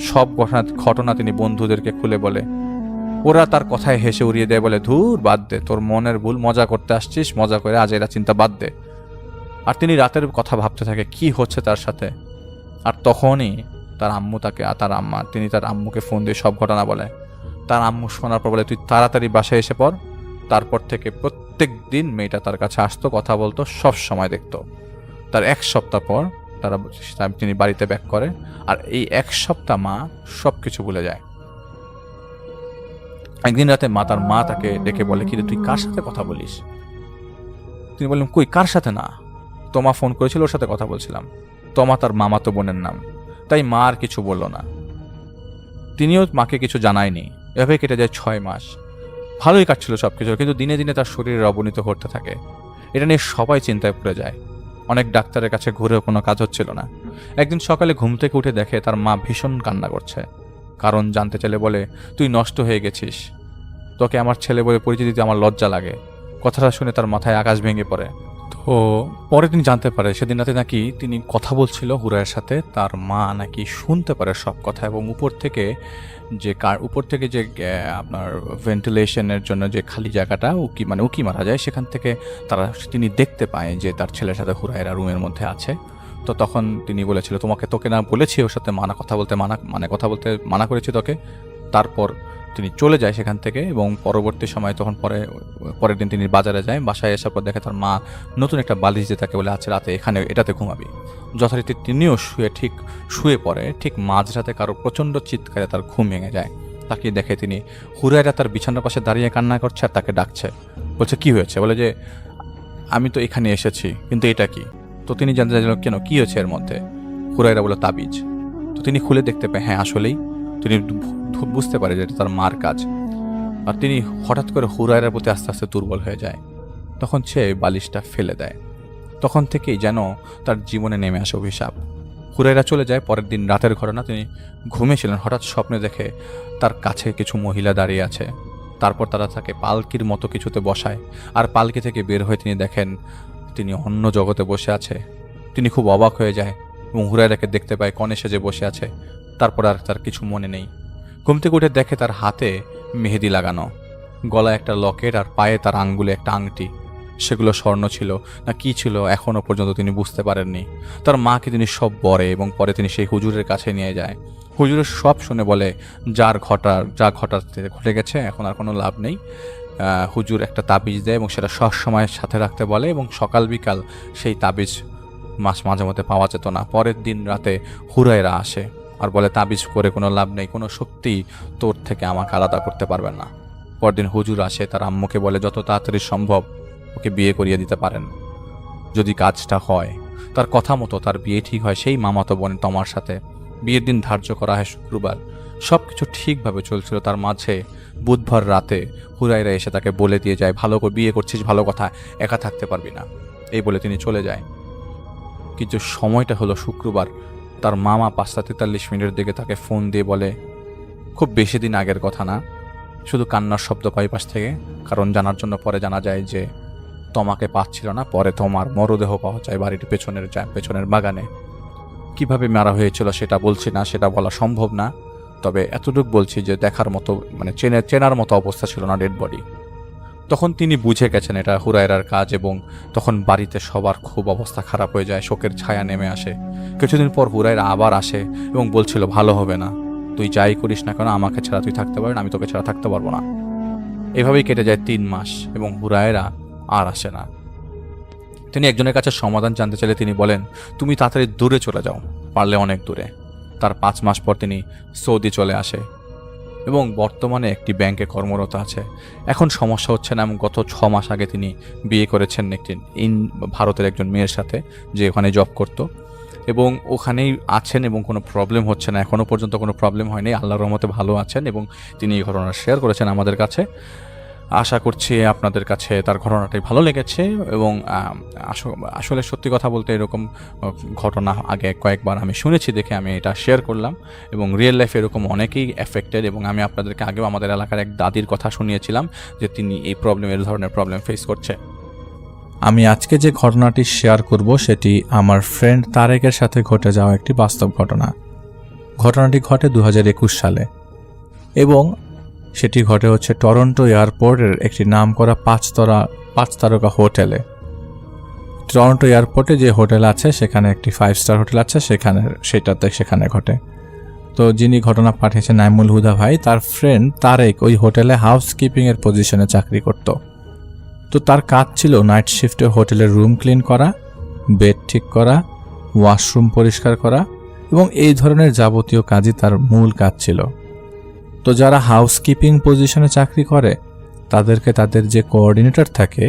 সব ঘটনা তিনি বন্ধুদেরকে খুলে বলে। ওরা তার কথায় হেসে উড়িয়ে দেয়, বলে ধুর বাদ দে, তোর মনের ভুল, মজা করতে আসছিস, মজা করে আজ এরা চিন্তা বাদ দে। আর তিনি রাতের কথা ভাবতে থাকে কি হচ্ছে তার সাথে। আর তখনই তার আম্মুকে ফোন দিয়ে সব ঘটনা বলে। তার আম্মু শোনার পর বলে, তুই তাড়াতাড়ি বাসায় এসে পড়। তারপর থেকে প্রত্যেক দিন মেয়েটা তার কাছে আসতো, কথা বলতো, সব সময় দেখতো। তার 1 সপ্তাহ পর তিনি বাড়িতে ব্যাক করে। আর এই 1 সপ্তাহ মা সব কিছু ভুলে যায়। একদিন রাতে তার মা তাকে ডেকে বলে, কি তুই কার সাথে কথা বলিস? তিনি বললেন, কই কার সাথে না? তোমা ফোন করেছিল, ওর সাথে কথা বলছিলাম। তোমা তার মামাতো বোনের নাম, তাই মা আর কিছু বলল না। তিনিও মাকে কিছু জানায়নি। এভাবে কেটে যায় 6 মাস। ভালোই কাটছিল সব কিছু, কিন্তু দিনে দিনে তার শরীরের অবনতি ঘটতে থাকে। এটা নিয়ে সবাই চিন্তায় পড়ে যায়। অনেক ডাক্তারের কাছে ঘুরেও কোনো কাজ হচ্ছিল না। একদিন সকালে ঘুম থেকে উঠে দেখে তার মা ভীষণ কান্না করছে। কারণ জানতে চাইলে বলে, তুই নষ্ট হয়ে গেছিস, তোকে আমার ছেলে বলে পরিচয় দিতে আমার লজ্জা লাগে। কথাটা শুনে তার মাথায় আকাশ ভেঙে পড়ে। তো পরে তিনি জানতে পারে সেদিন রাতে নাকি তিনি কথা বলছিল হুরায়ের সাথে, তার মা নাকি শুনতে পারে সব কথা, এবং উপর থেকে যে আপনার ভেন্টিলেশনের জন্য যে খালি জায়গাটা উকি মারা যায়, সেখান থেকে তিনি দেখতে পায় যে তার ছেলের সাথে হুরায়েরা রুমের মধ্যে আছে। তো তখন তিনি বলেছিল, তোকে না বলেছি ওর সাথে কথা বলতে মানা করেছি তোকে। তারপর তিনি চলে যায় সেখান থেকে, এবং পরবর্তী সময় তখন পরের দিন তিনি বাজারে যায়। বাসায় আসার পর দেখে তার মা নতুন একটা বালিশ দিয়ে তাকে বলে, আচ্ছা রাতে এটাতে ঘুমাবি। যথারীতি তিনিও শুয়ে পড়ে। ঠিক মাঝরাতে কারো প্রচণ্ড চিৎকারে তার ঘুম ভেঙে যায়। তাকে দেখে তিনি হুরায়রা তার বিছানার পাশে দাঁড়িয়ে কান্না করছে আর তাকে ডাকছে। বলছে, কি হয়েছে? বলে যে, আমি তো এখানে এসেছি, কিন্তু এটা কি? তো তিনি জানতে চাইলেন, কেন, কি হয়েছে এর মধ্যে? হুরায়রা বলে, তাবিজ। তো তিনি খুলে দেখতে পায়, হ্যাঁ আসলেই। তিনি বুঝতে পারে যে এটা তার মার কাজ। আর তিনি হঠাৎ করে হুরায়রার প্রতি আস্তে আস্তে দুর্বল হয়ে যায়। তখন সে বালিশটা ফেলে দেয়। তখন থেকেই যেন তার জীবনে নেমে আসে অভিশাপ। হুরায়রা চলে যায়। পরের দিন রাতের ঘটনা, তিনি ঘুমিয়েছিলেন, হঠাৎ স্বপ্নে দেখে তার কাছে কিছু মহিলা দাঁড়িয়ে আছে। তারপর তারা তাকে পালকির মতো কিছুতে বসায়, আর পালকি থেকে বের হয়ে তিনি দেখেন তিনি অন্য জগতে বসে আছে। তিনি খুব অবাক হয়ে যায় এবং হুরায়রাকে দেখতে পায় কনে সেজে বসে আছে। তারপর আর তার কিছু মনে নেই। ঘুম থেকে উঠে দেখে তার হাতে মেহেদি লাগানো, গলায় একটা লকেট, আর পায়ে তার আঙ্গুলে একটা আংটি। সেগুলো স্বর্ণ ছিল না কি ছিল এখনও পর্যন্ত তিনি বুঝতে পারেননি। তার মাকে তিনি সব বলে, এবং পরে তিনি সেই হুজুরের কাছে নিয়ে যায়। হুজুরের সব শুনে বলে, যা ঘটে গেছে, এখন আর কোনো লাভ নেই। হুজুর একটা তাবিজ দেয় এবং সেটা সব সময় সাথে রাখতে বলে, এবং সকাল বিকাল সেই তাবিজ মাঝে মধ্যে পাওয়া যেত না। পরের দিন রাতে হুরায়রা আসে আর বলে, তাবিজ করে কোনো লাভ নেই, কোনো শক্তি তোর থেকে আমাকে আলাদা করতে পারবে না। পরদিন হুজুর আসে, তার আম্মুকে বলে যত তাড়াতাড়ি সম্ভব ওকে বিয়ে করিয়ে দিতে পারেন। যদি কাজটা হয়, তার কথা মতো তার বিয়ে ঠিক হয় সেই মামাতো বোন তোমার সাথে। বিয়ের দিন ধার্য করা হয় শুক্রবার। সব কিছু ঠিকভাবে চলছিল। তার মাঝে বুধবার রাতে হুরায়রা এসে তাকে বলে দিয়ে যায়, ভালো করে বিয়ে করছিস, ভালো কথা, একা থাকতে পারবি না, এই বলে তিনি চলে যায়। কিন্তু সময়টা হলো শুক্রবার। তার মামা 5:43 দিকে তাকে ফোন দিয়ে বলে, খুব বেশি দিন আগের কথা না, শুধু কান্নার শব্দ পাই পাশ থেকে। কারণ জানার জন্য পরে জানা যায় যে তোমাকে পাচ্ছিল না, পরে তোমার মরদেহ পাওয়া যায় বাড়ির পেছনের বাগানে। কিভাবে মারা হয়েছিল সেটা বলছি না, সেটা বলা সম্ভব না। তবে এতটুকু বলছি যে দেখার মতো, চেনার মতো অবস্থা ছিল না ডেড বডি। তখন তিনি বুঝে গেছেন এটা হুরায়রার কাজ, এবং তখন বাড়িতে সবার খুব অবস্থা খারাপ হয়ে যায়, শোকের ছায়া নেমে আসে। কিছুদিন পর হুরায়রা আবার আসে এবং বলছিল, ভালো হবে না, তুই যাই করিস না কেন, আমাকে ছাড়া তুই থাকতে পারবি না, আমি তোকে ছাড়া থাকতে পারবো না। এভাবেই কেটে যায় 3 মাস এবং হুরায়রা আর আসে না। তিনি একজনের কাছে সমাধান জানতে চাইলে তিনি বলেন, তুমি তাড়াতাড়ি দূরে চলে যাও, পারলে অনেক দূরে। তার 5 মাস পর তিনি সৌদি চলে আসে এবং বর্তমানে একটি ব্যাংকে কর্মরত আছে। এখন সমস্যা হচ্ছে না, এবং গত 6 মাস আগে তিনি বিয়ে করেছেন একটি ভারতের একজন মেয়ের সাথে, যে ওখানে জব করত, এবং ওখানেই আছেন এবং কোনো প্রবলেম হচ্ছে না। এখনও পর্যন্ত কোনো প্রবলেম হয়নি, আল্লাহর রহমতে ভালো আছেন, এবং তিনি এই ঘটনা শেয়ার করেছেন আমাদের কাছে। আশা করছি আপনাদের কাছে তার ঘটনাটাই ভালো লেগেছে। এবং আসলে সত্যি কথা বলতে এরকম ঘটনা আগে কয়েকবার আমি শুনেছি দেখে আমি এটা শেয়ার করলাম, এবং রিয়েল লাইফে এরকম অনেকেই এফেক্টেড। এবং আমি আপনাদেরকে আগেও আমাদের এলাকার এক দাদির কথা শুনিয়েছিলাম যে তিনি এই ধরনের প্রবলেম ফেস করছে। আমি আজকে যে ঘটনাটি শেয়ার করব সেটি আমার ফ্রেন্ড তারেকের সাথে ঘটে যাওয়া একটি বাস্তব ঘটনা। ঘটনাটি ঘটে 2021 সালে, এবং সেটি ঘটে হচ্ছে টরন্টো এয়ারপোর্টের একটি নামকরা 5 তারকা হোটেলে। টরন্টো এয়ারপোর্টে যে হোটেল আছে সেখানে একটি 5 স্টার হোটেল আছে, সেখানে ঘটে। তো যিনি ঘটনা পাঠিয়েছেন নাইমুল হুদা ভাই, তার ফ্রেন্ড তারেক ওই হোটেলে হাউসকিপিংয়ের পজিশনে চাকরি করত। তো তার কাজ ছিল নাইট শিফটে হোটেলের রুম ক্লিন করা, বেড ঠিক করা, ওয়াশরুম পরিষ্কার করা, এবং এই ধরনের যাবতীয় কাজই তার মূল কাজ ছিল। তো যারা হাউসকিপিং পজিশনে চাকরি করে তাদেরকে তাদের যে কোঅর্ডিনেটর থাকে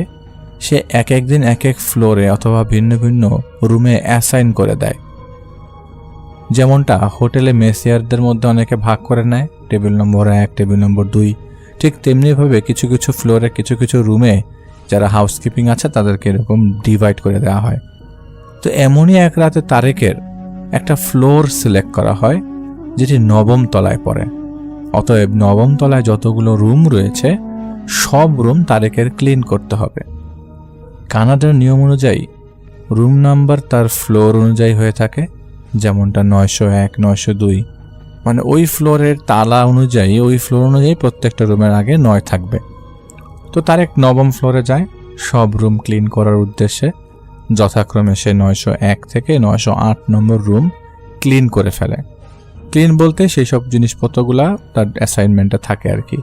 সে এক এক দিন এক এক ফ্লোরে অথবা ভিন্ন ভিন্ন রুমে অ্যাসাইন করে দেয়। যেমনটা হোটেলে মেসিয়ারদের মধ্যে অনেকে ভাগ করে নেয়, টেবিল নম্বর 1, টেবিল নম্বর 2, ঠিক তেমনিভাবে কিছু কিছু ফ্লোরে কিছু কিছু রুমে যারা হাউসকিপিং আছে তাদেরকে এরকম ডিভাইড করে দেওয়া হয়। তো এমনই এক রাতে তারেকের একটা ফ্লোর সিলেক্ট করা হয় যেটি 9ম তলায় পড়ে। অতএব 9ম তলায় যতগুলো রুম রয়েছে সব রুম তারেকের ক্লিন করতে হবে। কানাডার নিয়ম অনুযায়ী রুম নাম্বার তার ফ্লোর অনুযায়ী হয়ে থাকে, যেমনটা 901, 902, মানে ওই ফ্লোরের তালা অনুযায়ী ওই ফ্লোর অনুযায়ী প্রত্যেকটা রুমের আগে 9 থাকবে। তো তারেক 9ম ফ্লোরে যায় সব রুম ক্লিন করার উদ্দেশ্যে। যথাক্রমে সে 901 থেকে 908 নম্বর রুম ক্লিন করে ফেলে। ক্লিন বলতে সেই সব জিনিসপত্রগুলা তার অ্যাসাইনমেন্টে থাকে আর কি।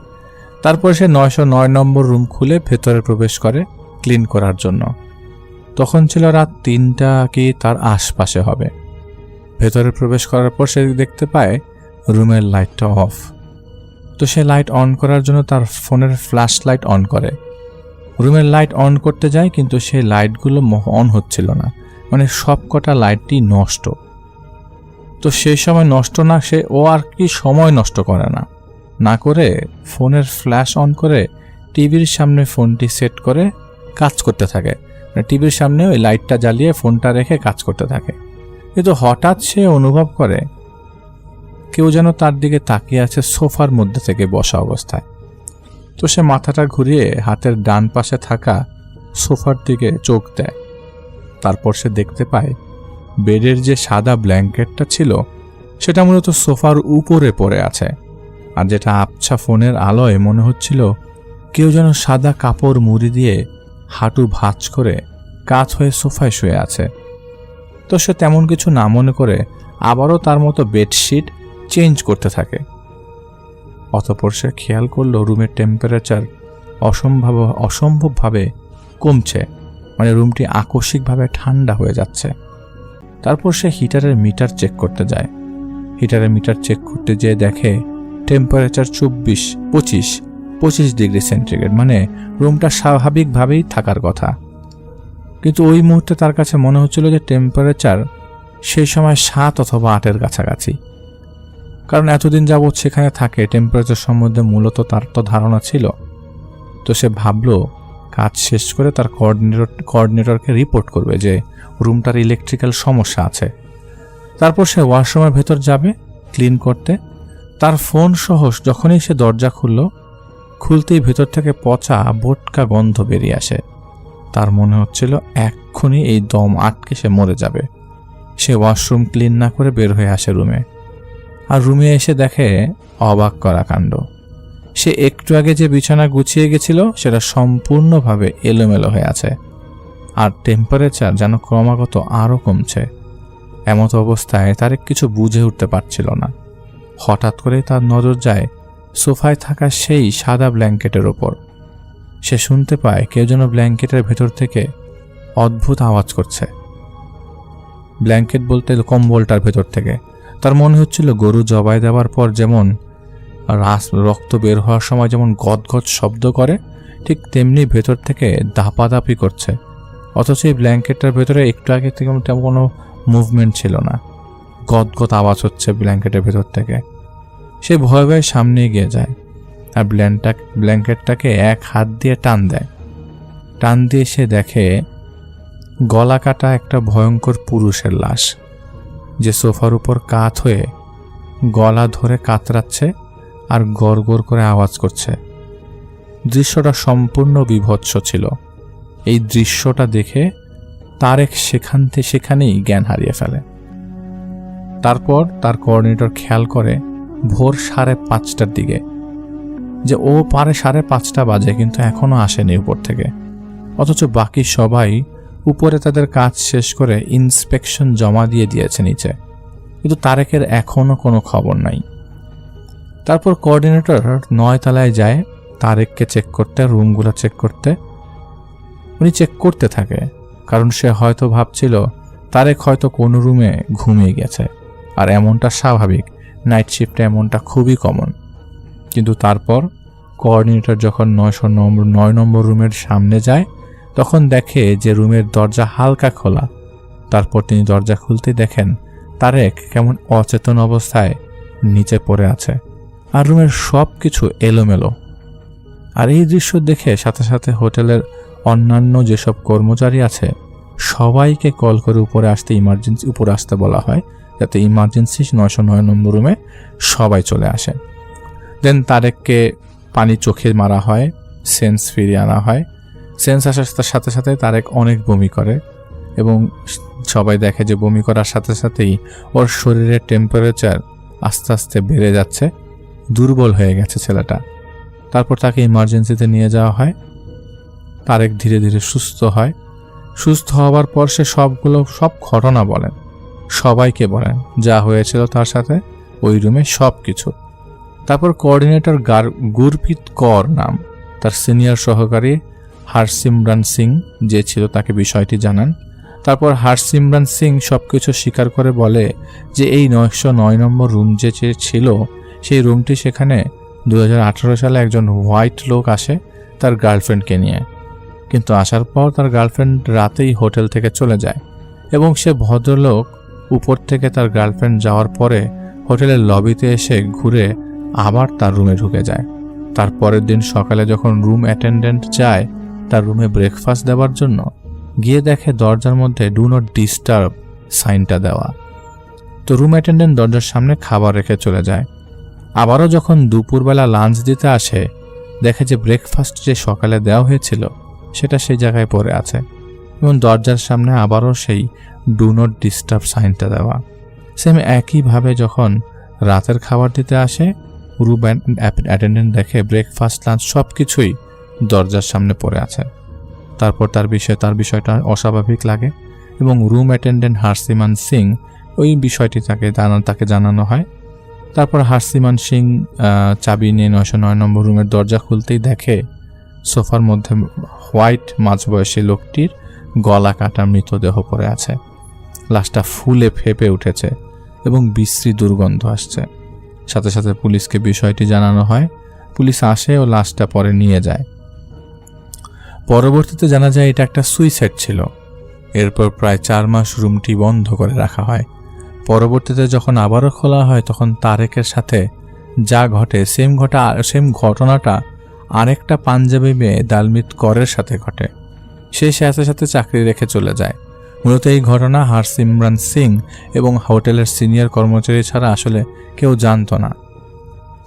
তারপর সে 909 নম্বর রুম খুলে ভেতরে প্রবেশ করে ক্লিন করার জন্য। তখন ছিল রাত 3টা কি তার আশপাশে হবে। ভেতরে প্রবেশ করার পর সে দেখতে পায় রুমের লাইটটা অফ। তো সে লাইট অন করার জন্য তার ফোনের ফ্ল্যাশ লাইট অন করে। রুমের লাইট অন করতে যায় কিন্তু সেই লাইটগুলো অন হচ্ছিল না, মানে সব কটা লাইটই নষ্ট। তো সেই সময় নষ্ট না, ও আর কি সময় নষ্ট করে না করে ফোনের ফ্ল্যাশ অন করে টিভির সামনে ফোনটি সেট করে কাজ করতে থাকে। টিভির সামনে ওই লাইটটা জ্বালিয়ে ফোনটা রেখে কাজ করতে থাকে। কিন্তু হঠাৎ সে অনুভব করে কেউ যেন তার দিকে তাকিয়ে আছে সোফার মধ্যে থেকে বসা অবস্থায়। তো সে মাথাটা ঘুরিয়ে হাতের ডান পাশে থাকা সোফার দিকে চোখ দেয়। তারপর সে দেখতে পায় বেডের যে সাদা ব্ল্যাঙ্কেটটা ছিল সেটা মূলত সোফার উপরে পড়ে আছে, আর যেটা আবছা ফোনের আলোয় মনে হচ্ছিল কেউ যেন সাদা কাপড় মুড়ি দিয়ে হাঁটু ভাঁজ করে কাত হয়ে সোফায় শুয়ে আছে। তো সে তেমন কিছু না মনে করে আবারও তার মতো বেডশিট চেঞ্জ করতে থাকে। অতঃপর সে খেয়াল করলো রুমের টেম্পারেচার অসম্ভবভাবে কমছে, মানে রুমটি আকস্মিকভাবে ঠান্ডা হয়ে যাচ্ছে। তারপর সে হিটারের মিটার চেক করতে যায়। হিটারের মিটার চেক করতে যেয়ে দেখে টেম্পারেচার 25 ডিগ্রি সেন্টিগ্রেড, মানে রুমটা স্বাভাবিকভাবেই থাকার কথা। কিন্তু ওই মুহূর্তে তার কাছে মনে হচ্ছিল যে টেম্পারেচার সেই সময় 7 অথবা 8-এর কাছাকাছি। কারণ এতদিন যাবৎ সেখানে থাকে, টেম্পারেচার সম্বন্ধে মূলত তার তো ধারণা ছিল। তো সে ভাবলো কাজ শেষ করে তার কোঅর্ডিনেটরকে রিপোর্ট করবে যে রুমটার ইলেকট্রিক্যাল সমস্যা আছে। তারপর সে ওয়াশরুমের ভেতর যাবে ক্লিন করতে। তার ফোন সহ যখনই সে দরজা খুলতেই ভেতর থেকে পচা বোটকা গন্ধ বেরিয়ে আসে। তার মনে হচ্ছিল এক্ষুনি এই দম আটকে সে মরে যাবে। সে ওয়াশরুম ক্লিন না করে বের হয়ে আসে রুমে, আর রুমে এসে দেখে অবাক করা কাণ্ড। সে একটু আগে যে বিছানা গুছিয়ে গেছিল সেটা সম্পূর্ণভাবে এলোমেলো হয়ে আছে, আর টেম্পারেচার যেন ক্রমাগত আরও কমছে। এমতো অবস্থায় তার কিছু বুঝে উঠতে পারছিল না। হঠাৎ করে তার নজর যায় সোফায় থাকা সেই সাদা ব্ল্যাঙ্কেটের ওপর। সে শুনতে পায় কেউ যেন ব্ল্যাঙ্কেটের ভেতর থেকে অদ্ভুত আওয়াজ করছে। ব্ল্যাঙ্কেট বলতে কম্বলটার ভেতর থেকে। তার মনে হচ্ছিল গরু জবাই দেওয়ার পর যেমন রক্ত বের হওয়ার সময় যেমন গদগদ শব্দ করে, ঠিক তেমনি ভেতর থেকে দাপাদাপি করছে। অথচ এই ব্ল্যাঙ্কেটটার ভেতরে একটু আগে থেকে তেমন কোনো মুভমেন্ট ছিল না। গদগদ আওয়াজ হচ্ছে ব্ল্যাঙ্কেটের ভেতর থেকে। সে ভয়ে ভয়ে সামনে এগিয়ে যায় আর ব্ল্যাঙ্কেটটাকে এক হাত দিয়ে টান দিয়ে সে দেখে গলা কাটা একটা ভয়ঙ্কর পুরুষের লাশ, যে সোফার উপর কাত হয়ে গলা ধরে কাতরাচ্ছে আর গড় গড় করে আওয়াজ করছে। দৃশ্যটা সম্পূর্ণ বিভৎস ছিল। এই দৃশ্যটা দেখে তারেক সেখানেই জ্ঞান হারিয়ে ফেলে। তারপর তার কোঅর্ডিনেটর খেয়াল করে ভোর 5:30টার দিকে যে ও পারে 5:30 বাজে কিন্তু এখনো আসেনি উপর থেকে, অথচ বাকি সবাই উপরে তাদের কাজ শেষ করে ইন্সপেকশন জমা দিয়ে দিয়েছে নিচে, কিন্তু তারেকের এখনো কোনো খবর নাই। তারপর কোঅর্ডিনেটর 9 তলায় যায় তারেককে চেক করতে, রুমগুলো চেক করতে। উনি চেক করতে থাকে কারণ সে হয়তো ভাবছিল তারেক হয়তো কোনো রুমে ঘুমিয়ে গেছে, আর এমনটা স্বাভাবিক, নাইট শিফটে এমনটা খুবই কমন। কিন্তু তারপর কোঅর্ডিনেটর যখন 909 নম্বর রুমের সামনে যায় তখন দেখে যে রুমের দরজা হালকা খোলা। তারপর তিনি দরজা খুলতে দেখেন তারেক কেমন অচেতন অবস্থায় নিচে পড়ে আছে, আর রুমের সব কিছু এলোমেলো। আর এই দৃশ্য দেখে সাথে সাথে হোটেলের অন্যান্য যেসব কর্মচারী আছে সবাইকে কল করে উপরে আসতে বলা হয়, যাতে ইমার্জেন্সি 909 নম্বর রুমে সবাই চলে আসে। দেন তারেককে পানি চোখে মারা হয়, সেন্স ফিরিয়ে আনা হয়। সেন্স আসার সাথে সাথে তারেক অনেক বমি করে এবং সবাই দেখে যে বমি করার সাথে সাথেই ওর শরীরের টেম্পারেচার আস্তে আস্তে বেড়ে যাচ্ছে, দুর্বল হয়ে গেছে ছেলেটা। তারপর তাকে ইমার্জেন্সিতে নিয়ে যাওয়া হয়। তারেক ধীরে ধীরে সুস্থ হয়। সুস্থ হওয়ার পর সে সব ঘটনা বলেন, সবাইকে বলেন যা হয়েছিল তার সাথে ওই রুমে সব কিছু। তারপর কোঅর্ডিনেটর গুরপ্রীত কর নাম তার সিনিয়র সহকারী হরসিমরান সিং যে ছিল তাকে বিষয়টি জানান। তারপর হরসিমরান সিং সবকিছু স্বীকার করে বলে যে এই 909 নম্বর রুম যে ছিল সেই রুমটি, সেখানে 2018 সালে একজন হোয়াইট লোক আসে তার গার্লফ্রেন্ডকে নিয়ে, কিন্তু আসার পর তার গার্লফ্রেন্ড রাতেই হোটেল থেকে চলে যায় এবং সে ভদ্রলোক উপর থেকে তার গার্লফ্রেন্ড যাওয়ার পরে হোটেলের লবিতে এসে ঘুরে আবার তার রুমে ঢুকে যায়। তার পরের দিন সকালে যখন রুম অ্যাটেন্ডেন্ট যায় তার রুমে ব্রেকফাস্ট দেওয়ার জন্য, গিয়ে দেখে দরজার মধ্যে ডু নট ডিস্টার্ব সাইনটা দেওয়া। তো রুম অ্যাটেন্ডেন্ট দরজার সামনে খাবার রেখে চলে যায়। আবারও যখন দুপুরবেলা লাঞ্চ দিতে আসে দেখে যে ব্রেকফাস্ট যে সকালে দেওয়া হয়েছিল সেটা সেই জায়গায় পড়ে আছে এবং দরজার সামনে আবারও সেই ডু নট ডিস্টার্ব সাইনটা দেওয়া। সেম একইভাবে যখন রাতের খাবার দিতে আসে রুম অ্যাটেন্ডেন্ট দেখে ব্রেকফাস্ট লাঞ্চ সব কিছুই দরজার সামনে পড়ে আছে। তারপর তার বিষয়টা অস্বাভাবিক লাগে এবং রুম অ্যাটেন্ডেন্ট হরসিমরান সিং ওই বিষয়টি তাকে জানানো হয়। তারপর হরসিমরান সিং চাবি নিয়ে 909 নম্বর রুমের দরজা খুলতেই দেখে সোফার মধ্যে হোয়াইট মাঝবয়সী লোকটির গলা কাটা মৃতদেহ পড়ে আছে। লাশটা ফুলে ফেপে উঠেছে এবং বিশ্রী দুর্গন্ধ আসছে। সাথে সাথে পুলিশকে বিষয়টি জানানো হয়। পুলিশ আসে ও লাশটা পরে নিয়ে যায়। পরবর্তীতে জানা যায় এটা একটা সুইসাইড ছিল। এরপর প্রায় 4 মাস রুমটি বন্ধ করে রাখা হয়। পরবর্তীতে যখন আবারও খোলা হয় তখন তারেকের সাথে যা ঘটে সেম ঘটনাটা আরেকটা পাঞ্জাবি মেয়ে দালমিত করের সাথে ঘটে। সে সাথে সাথে চাকরি রেখে চলে যায়। মূলত এই ঘটনা হরসিমরান সিং এবং হোটেলের সিনিয়র কর্মচারী ছাড়া আসলে কেউ জানতো না।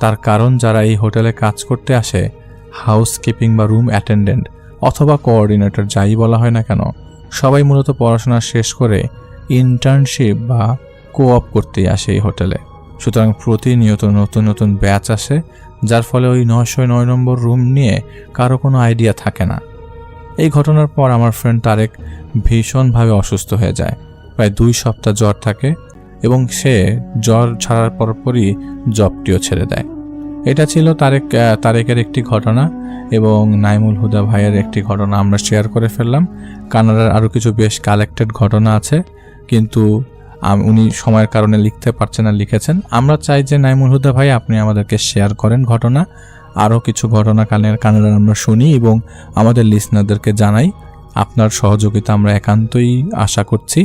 তার কারণ যারা এই হোটেলে কাজ করতে আসে, হাউসকিপিং বা রুম অ্যাটেন্ডেন্ট অথবা কোঅর্ডিনেটর যাই বলা হয় না কেন, সবাই মূলত পড়াশোনা শেষ করে ইন্টার্নশিপ বা কোঅপ করতেই আসে এই হোটেলে। সুতরাং প্রতিনিয়ত নতুন নতুন ব্যাচ আসে, যার ফলে ওই 909 নম্বর রুম নিয়ে কারো কোনো আইডিয়া থাকে না। এই ঘটনার পর আমার ফ্রেন্ড তারেক ভীষণভাবে অসুস্থ হয়ে যায়। প্রায় 2 সপ্তাহ জ্বর থাকে এবং সে জ্বর ছাড়ার পরপরই জবটিও ছেড়ে দেয়। এটা ছিল তারেকের একটি ঘটনা এবং নাইমুল হুদা ভাইয়ের একটি ঘটনা আমরা শেয়ার করে ফেললাম। কানাডার আরও কিছু বেশ কালেক্টেড ঘটনা আছে, কিন্তু উনি সময়ের কারণে লিখতে পারছেন না, লিখেছেন। আমরা চাই যে নাইমুল হুদা ভাই আপনি আমাদেরকে শেয়ার করেন ঘটনা, আরও কিছু ঘটনা কানাডার আমরা শুনি এবং আমাদের লিসনারদেরকে জানাই। আপনার সহযোগিতা আমরা একান্তই আশা করছি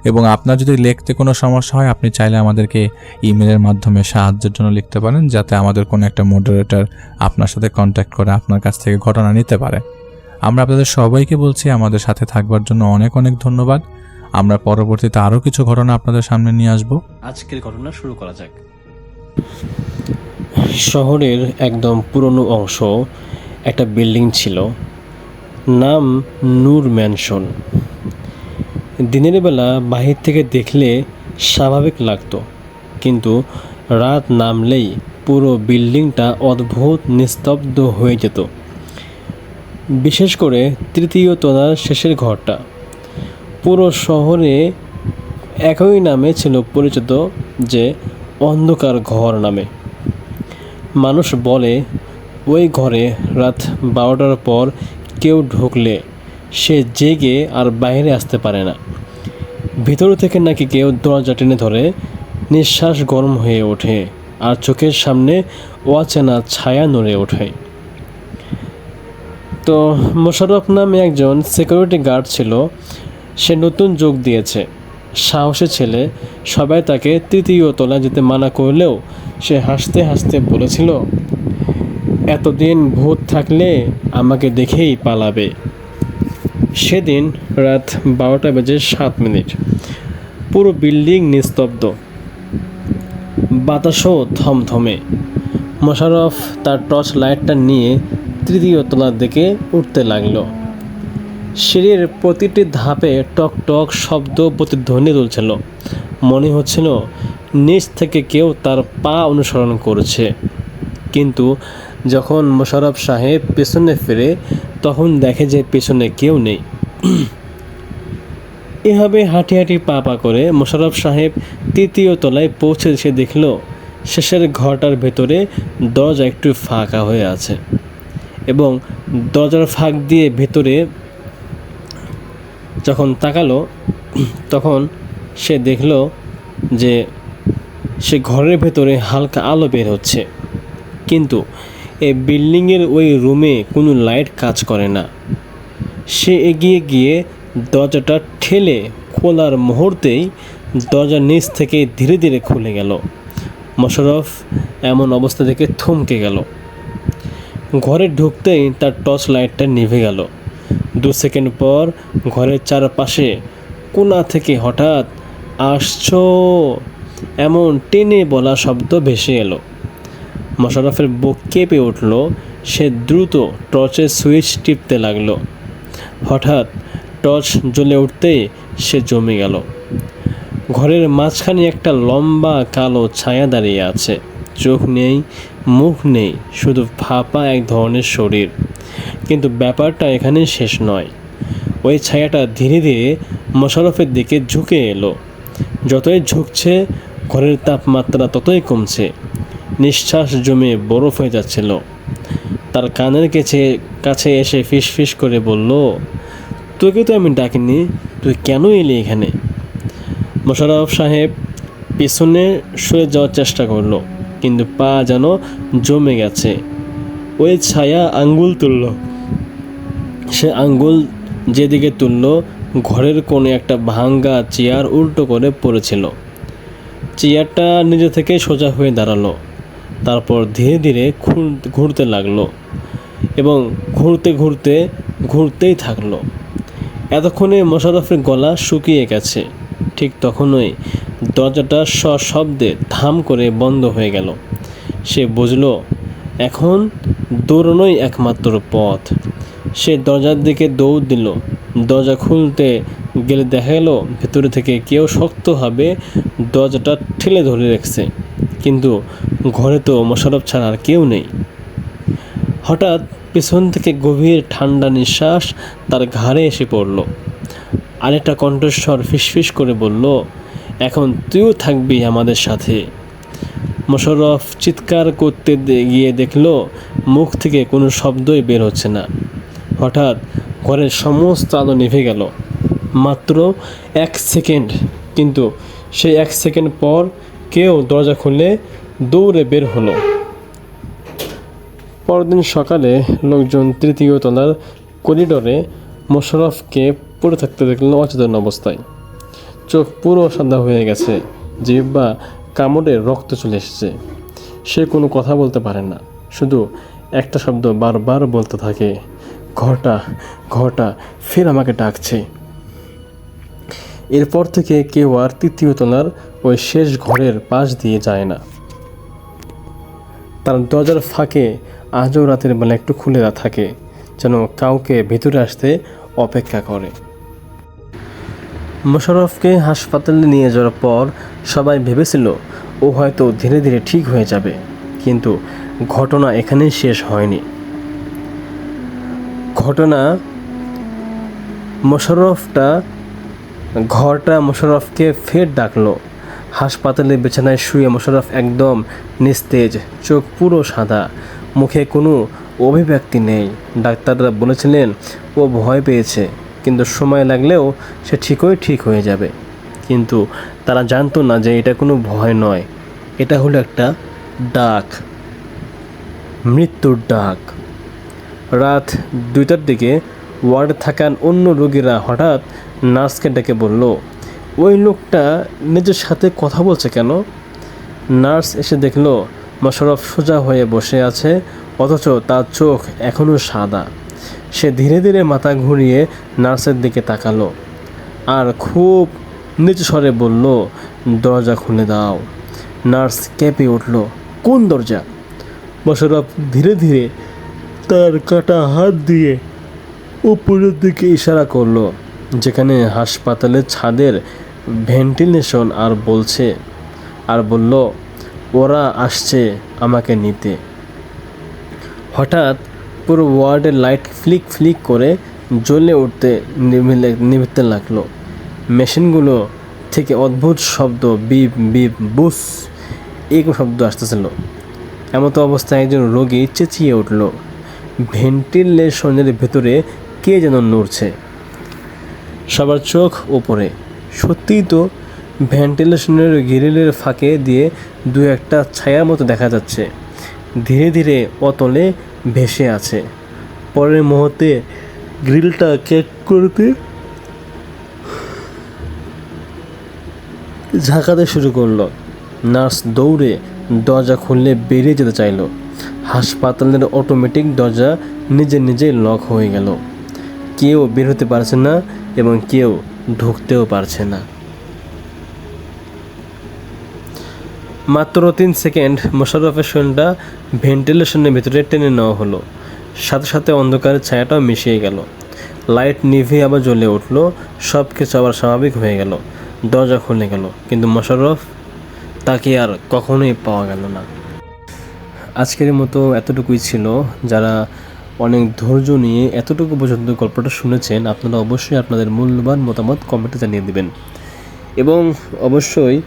এবং আপনার যদি লিখতে কোনো সমস্যা হয় আপনি চাইলে আমাদেরকে ইমেলের মাধ্যমে সাহায্যের জন্য লিখতে পারেন, যাতে আমাদের কোনো একটা মডারেটর আপনার সাথে কন্ট্যাক্ট করে আপনার কাছ থেকে ঘটনা নিতে পারে। আমরা আপনাদের সবাইকে বলছি আমাদের সাথে থাকবার জন্য অনেক অনেক ধন্যবাদ। আমরা পরবর্তীতে আরও কিছু ঘটনা আপনাদের সামনে নিয়ে আসব। আজকের ঘটনা শুরু করা যাক। শহরের একদম পুরনো অংশ একটা বিল্ডিং ছিল, নাম নূর ম্যানশন। দিনের বেলা বাহির থেকে দেখলে স্বাভাবিক লাগতো, কিন্তু রাত নামলেই পুরো বিল্ডিংটা অদ্ভুত নিস্তব্ধ হয়ে যেত। বিশেষ করে তৃতীয় তলার শেষের ঘরটা। পুরো শহরে একই নামে ছিল পরিচিত, যে অন্ধকার ঘর নামে। মানুষ বলে ওই ঘরে রাত 12টার পর কেউ ঢুকলে সে জেগে আর বাইরে আসতে পারে না। ভিতর থেকে নাকি কেউ দরজা টেনে ধরে, নিঃশ্বাস গরম হয়ে ওঠে আর চোখের সামনে অচেনা ছায়া নড়ে ওঠে। তো মোশাররফ নামে একজন সিকিউরিটি গার্ড ছিল, সে নতুন যোগ দিয়েছে, সাহসী ছেলে। সবাই তাকে তৃতীয় তলায় যেতে মানা করলেও সে হাসতে হাসতে বলেছিল, এতদিন ভূত থাকলে আমাকে দেখেই পালাবে। সেদিন রাত 12:07। পুরো বিল্ডিং নিস্তব্ধ, বাতাসও থমথমে। মোশাররফ তার টর্চ লাইটটা নিয়ে তৃতীয় তলার দিকে উঠতে লাগলো। সিঁড়ির প্রতিটি ধাপে টক টক শব্দ প্রতিধ্বনি তুলছিল। মনে হচ্ছিল নিচ থেকে কেউ তার পা অনুসরণ করছে। কিন্তু যখন মোশাররফ সাহেব পেছনে ফিরে, তখন দেখে যে পেছনে কেউ নেই। এভাবে হাঁটি হাঁটি পা পা করে মোশাররফ সাহেব তৃতীয় তলায় পৌঁছে সে দেখল শেষের ঘরটার ভেতরে দরজা একটু ফাঁকা হয়ে আছে, এবং দরজার ফাঁক দিয়ে ভেতরে যখন তাকালো, তখন সে দেখল যে সে ঘরের ভেতরে হালকা আলো বের হচ্ছে। কিন্তু এই বিল্ডিংয়ের ওই রুমে কোনো লাইট কাজ করে না। সে এগিয়ে গিয়ে দরজাটা ঠেলে খোলার মুহূর্তেই দরজার নিচ থেকে ধীরে ধীরে খুলে গেল। মোশাররফ এমন অবস্থা দেখে থমকে গেল। ঘরে ঢুকতেই তার টর্চ লাইটটা নিভে গেল। 2 সেকেন্ড পর ঘরের চারপাশে কোণা থেকে হঠাৎ আসছো এমন টেনে বলা শব্দ ভেসে এলো। মোশাররফের বুক কেঁপে উঠল। সে দ্রুত টর্চের সুইচ টিপতে লাগলো। হঠাৎ টর্চ জ্বলে উঠতেই সে জমে গেল। ঘরের মাঝখানে একটা লম্বা কালো ছায়া দাঁড়িয়ে আছে। চোখ নেই, মুখ নেই, শুধু ফাঁপা এক ধরনের শরীর। কিন্তু ব্যাপারটা এখানে শেষ নয়। ওই ছায়াটা ধীরে ধীরে মোশাররফের দিকে ঝুঁকে এলো। যতই ঝুঁকছে ঘরের তাপমাত্রা ততই কমছে। নিঃশ্বাস জমে বরফ হয়ে যাচ্ছিল। তার কানের কাছে এসে ফিস ফিস করে বলল, তোকে তো আমি ডাকিনি, তুই কেন এলি এখানে? মোশাররফ সাহেব পেছনে সরে যাওয়ার চেষ্টা করলো, কিন্তু পা যেন জমে গেছে। ওই ছায়া আঙ্গুল তুলল। সে আঙ্গুল যেদিকে তুলল, ঘরের কোণে একটা ভাঙ্গা চেয়ার উল্টো করে পড়েছিল। চেয়ারটা নিজে থেকে সোজা হয়ে দাঁড়ালো। তারপর ধীরে ধীরে ঘুরতে লাগলো, এবং ঘুরতেই থাকলো। এতক্ষণে মোশাররফের গলা শুকিয়ে গেছে। ঠিক তখনই দরজাটা সশব্দে ধাম করে বন্ধ হয়ে গেল। সে বুঝল এখন দৌড়ানোই একমাত্র পথ। সে দরজার দিকে দৌড় দিল। দরজা খুলতে গেলে দেখা গেল ভেতরে থেকে কেউ শক্তভাবে দরজাটা ঠেলে ধরে রেখেছে। কিন্তু ঘরে তো মোশাররফ ছাড়া আর কেউ নেই। হঠাৎ পেছন থেকে গভীর ঠান্ডা নিঃশ্বাস তার ঘাড়ে এসে পড়ল। আরেকটা কণ্ঠস্বর ফিসফিস করে বলল, এখন তুইও থাকবি আমাদের সাথে। মোশাররফ চিৎকার করতে গিয়ে দেখল মুখ থেকে কোনো শব্দই বের হচ্ছে না। হঠাৎ ঘরের সমস্ত আলো নিভে গেল। মাত্র 1 সেকেন্ড, কিন্তু সেই 1 সেকেন্ড পর কেউ দরজা খুলে দৌড়ে বের হলো। পরদিন সকালে লোকজন তৃতীয় তলার করিডোরে মোশাররফকে পড়ে থাকতে দেখলেন অচেতন অবস্থায়। চোখ পুরো সাদা হয়ে গেছে, জিহ্বা কামড়ে রক্ত চলে এসেছে। সে কোনো কথা বলতে পারে না, শুধু একটা শব্দ বারবার বলতে থাকে, ঘরটা ঘরটা ফের আমাকে ডাকছে। এরপর থেকে কেউ আর তৃতীয় তলার ওই শেষ ঘরের পাশ দিয়ে যায় না। তার দরজার ফাঁকে আজও রাতের বেলা একটু খুলে থাকে, যেন কাউকে ভেতরে আসতে অপেক্ষা করে। মোশাররফকে হাসপাতালে নিয়ে যাওয়ার পর সবাই ভেবেছিল ও হয়তো ধীরে ধীরে ঠিক হয়ে যাবে, কিন্তু ঘটনা এখানেই শেষ হয়নি। ঘরটা মোশাররফকে ফের ডাকলো। হাসপাতালের বিছানায় শুয়ে মোশাররফ একদম নিস্তেজ, চোখ পুরো সাদা, মুখে কোনো অভিব্যক্তি নেই। ডাক্তাররা বলেছিলেন ও ভয় পেয়েছে, কিন্তু সময় লাগলেও সে ঠিক হয়ে যাবে। কিন্তু তারা জানতো না যে এটা কোনো ভয় নয়, এটা হলো একটা ডাক, মৃত্যুর ডাক। রাত 2টার দিকে ওয়ার্ডে থাকা অন্য রোগীরা হঠাৎ নার্সকে ডেকে বলল, ওই লোকটা নিজের সাথে কথা বলছে কেন? নার্স এসে দেখল মোশাররফ সোজা হয়ে বসে আছে, অথচ তার চোখ এখনও সাদা। সে ধীরে ধীরে মাথা ঘুরিয়ে নার্সের দিকে তাকালো আর খুব নিচু স্বরে বলল, দরজা খুলে দাও। নার্স কেঁপে উঠল, কোন দরজা? মোশাররফ ধীরে ধীরে তার কাটা হাত দিয়ে উপরের দিকে ইশারা করলো, যেখানে হাসপাতালের ছাদের ভেন্টিলেশন, আর বলল, ওরা আসছে আমাকে নিতে। হঠাৎ পুরো ওয়ার্ডের লাইট ফ্লিক ফ্লিক করে জ্বলে উঠতে নিভতে লাগলো। মেশিনগুলো থেকে অদ্ভুত শব্দ, বিপ বিপ বুস এরকম শব্দ আসতেছিল। এমতো অবস্থায় একজন রোগী চেঁচিয়ে উঠল, ভেন্টিলেশনের ভেতরে কে যেন নড়ছে। সবার চোখ ওপরে। সত্যিই তো ভেন্টিলেশনের গ্রিলের ফাঁকে দিয়ে দু একটা ছায়ার মতো দেখা যাচ্ছে, ধীরে ধীরে অতলে ভেসে আছে। পরের মুহূর্তে গ্রিলটা চেক করতে ঝাঁকাতে শুরু করলো। নার্স দৌড়ে দরজা খুললে বেরিয়ে যেতে চাইল। হাসপাতালের অটোমেটিক দরজা নিজে নিজে লক হয়ে গেল। কেউ বের হতে পারছে না এবং কেউ ঢুকতেও পারছে না। মাত্র 3 সেকেন্ড মোশাররফের শরীরটা ভেন্টিলেশনের ভিতরে টেনে নেওয়া হলো। সাথে সাথে অন্ধকারের ছায়াটাও মিশিয়ে গেল। লাইট নিভে আবার জ্বলে উঠলো। সব কিছু আবার স্বাভাবিক হয়ে গেল। দরজা খুলে গেল, কিন্তু মোশাররফ তাকে আর কখনোই পাওয়া গেল না। আজকের মতো এতটুকুই ছিল। যারা অনেক ধৈর্য নিয়ে এতটুকু পর্যন্ত গল্পটা শুনেছেন, আপনারা অবশ্যই আপনাদের মূল্যবান মতামত কমেন্টে জানিয়ে দেবেন এবং অবশ্যই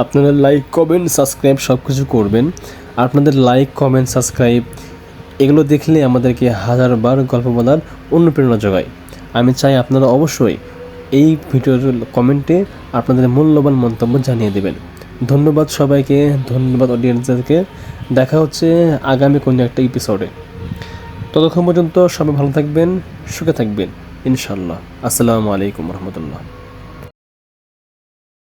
আপনাদের লাইক কমেন্ট সাবস্ক্রাইব সব কিছু করবেন। আপনাদের লাইক কমেন্ট সাবস্ক্রাইব এগুলো দেখলে আমাদেরকে হাজারবার গল্প বলার অনুপ্রেরণা যোগায়। আমি চাই আপনারা অবশ্যই এই ভিডিওর কমেন্টে আপনাদের মূল্যবান মন্তব্য জানিয়ে দেবেন। ধন্যবাদ সবাইকে, ধন্যবাদ অডিয়েন্সদেরকে। দেখা হচ্ছে আগামী কোনো একটা এপিসোডে। ততক্ষণ পর্যন্ত সবাই ভালো থাকবেন, সুখে থাকবেন ইনশাল্লাহ। আসসালামু আলাইকুম রহমতুল্লাহ।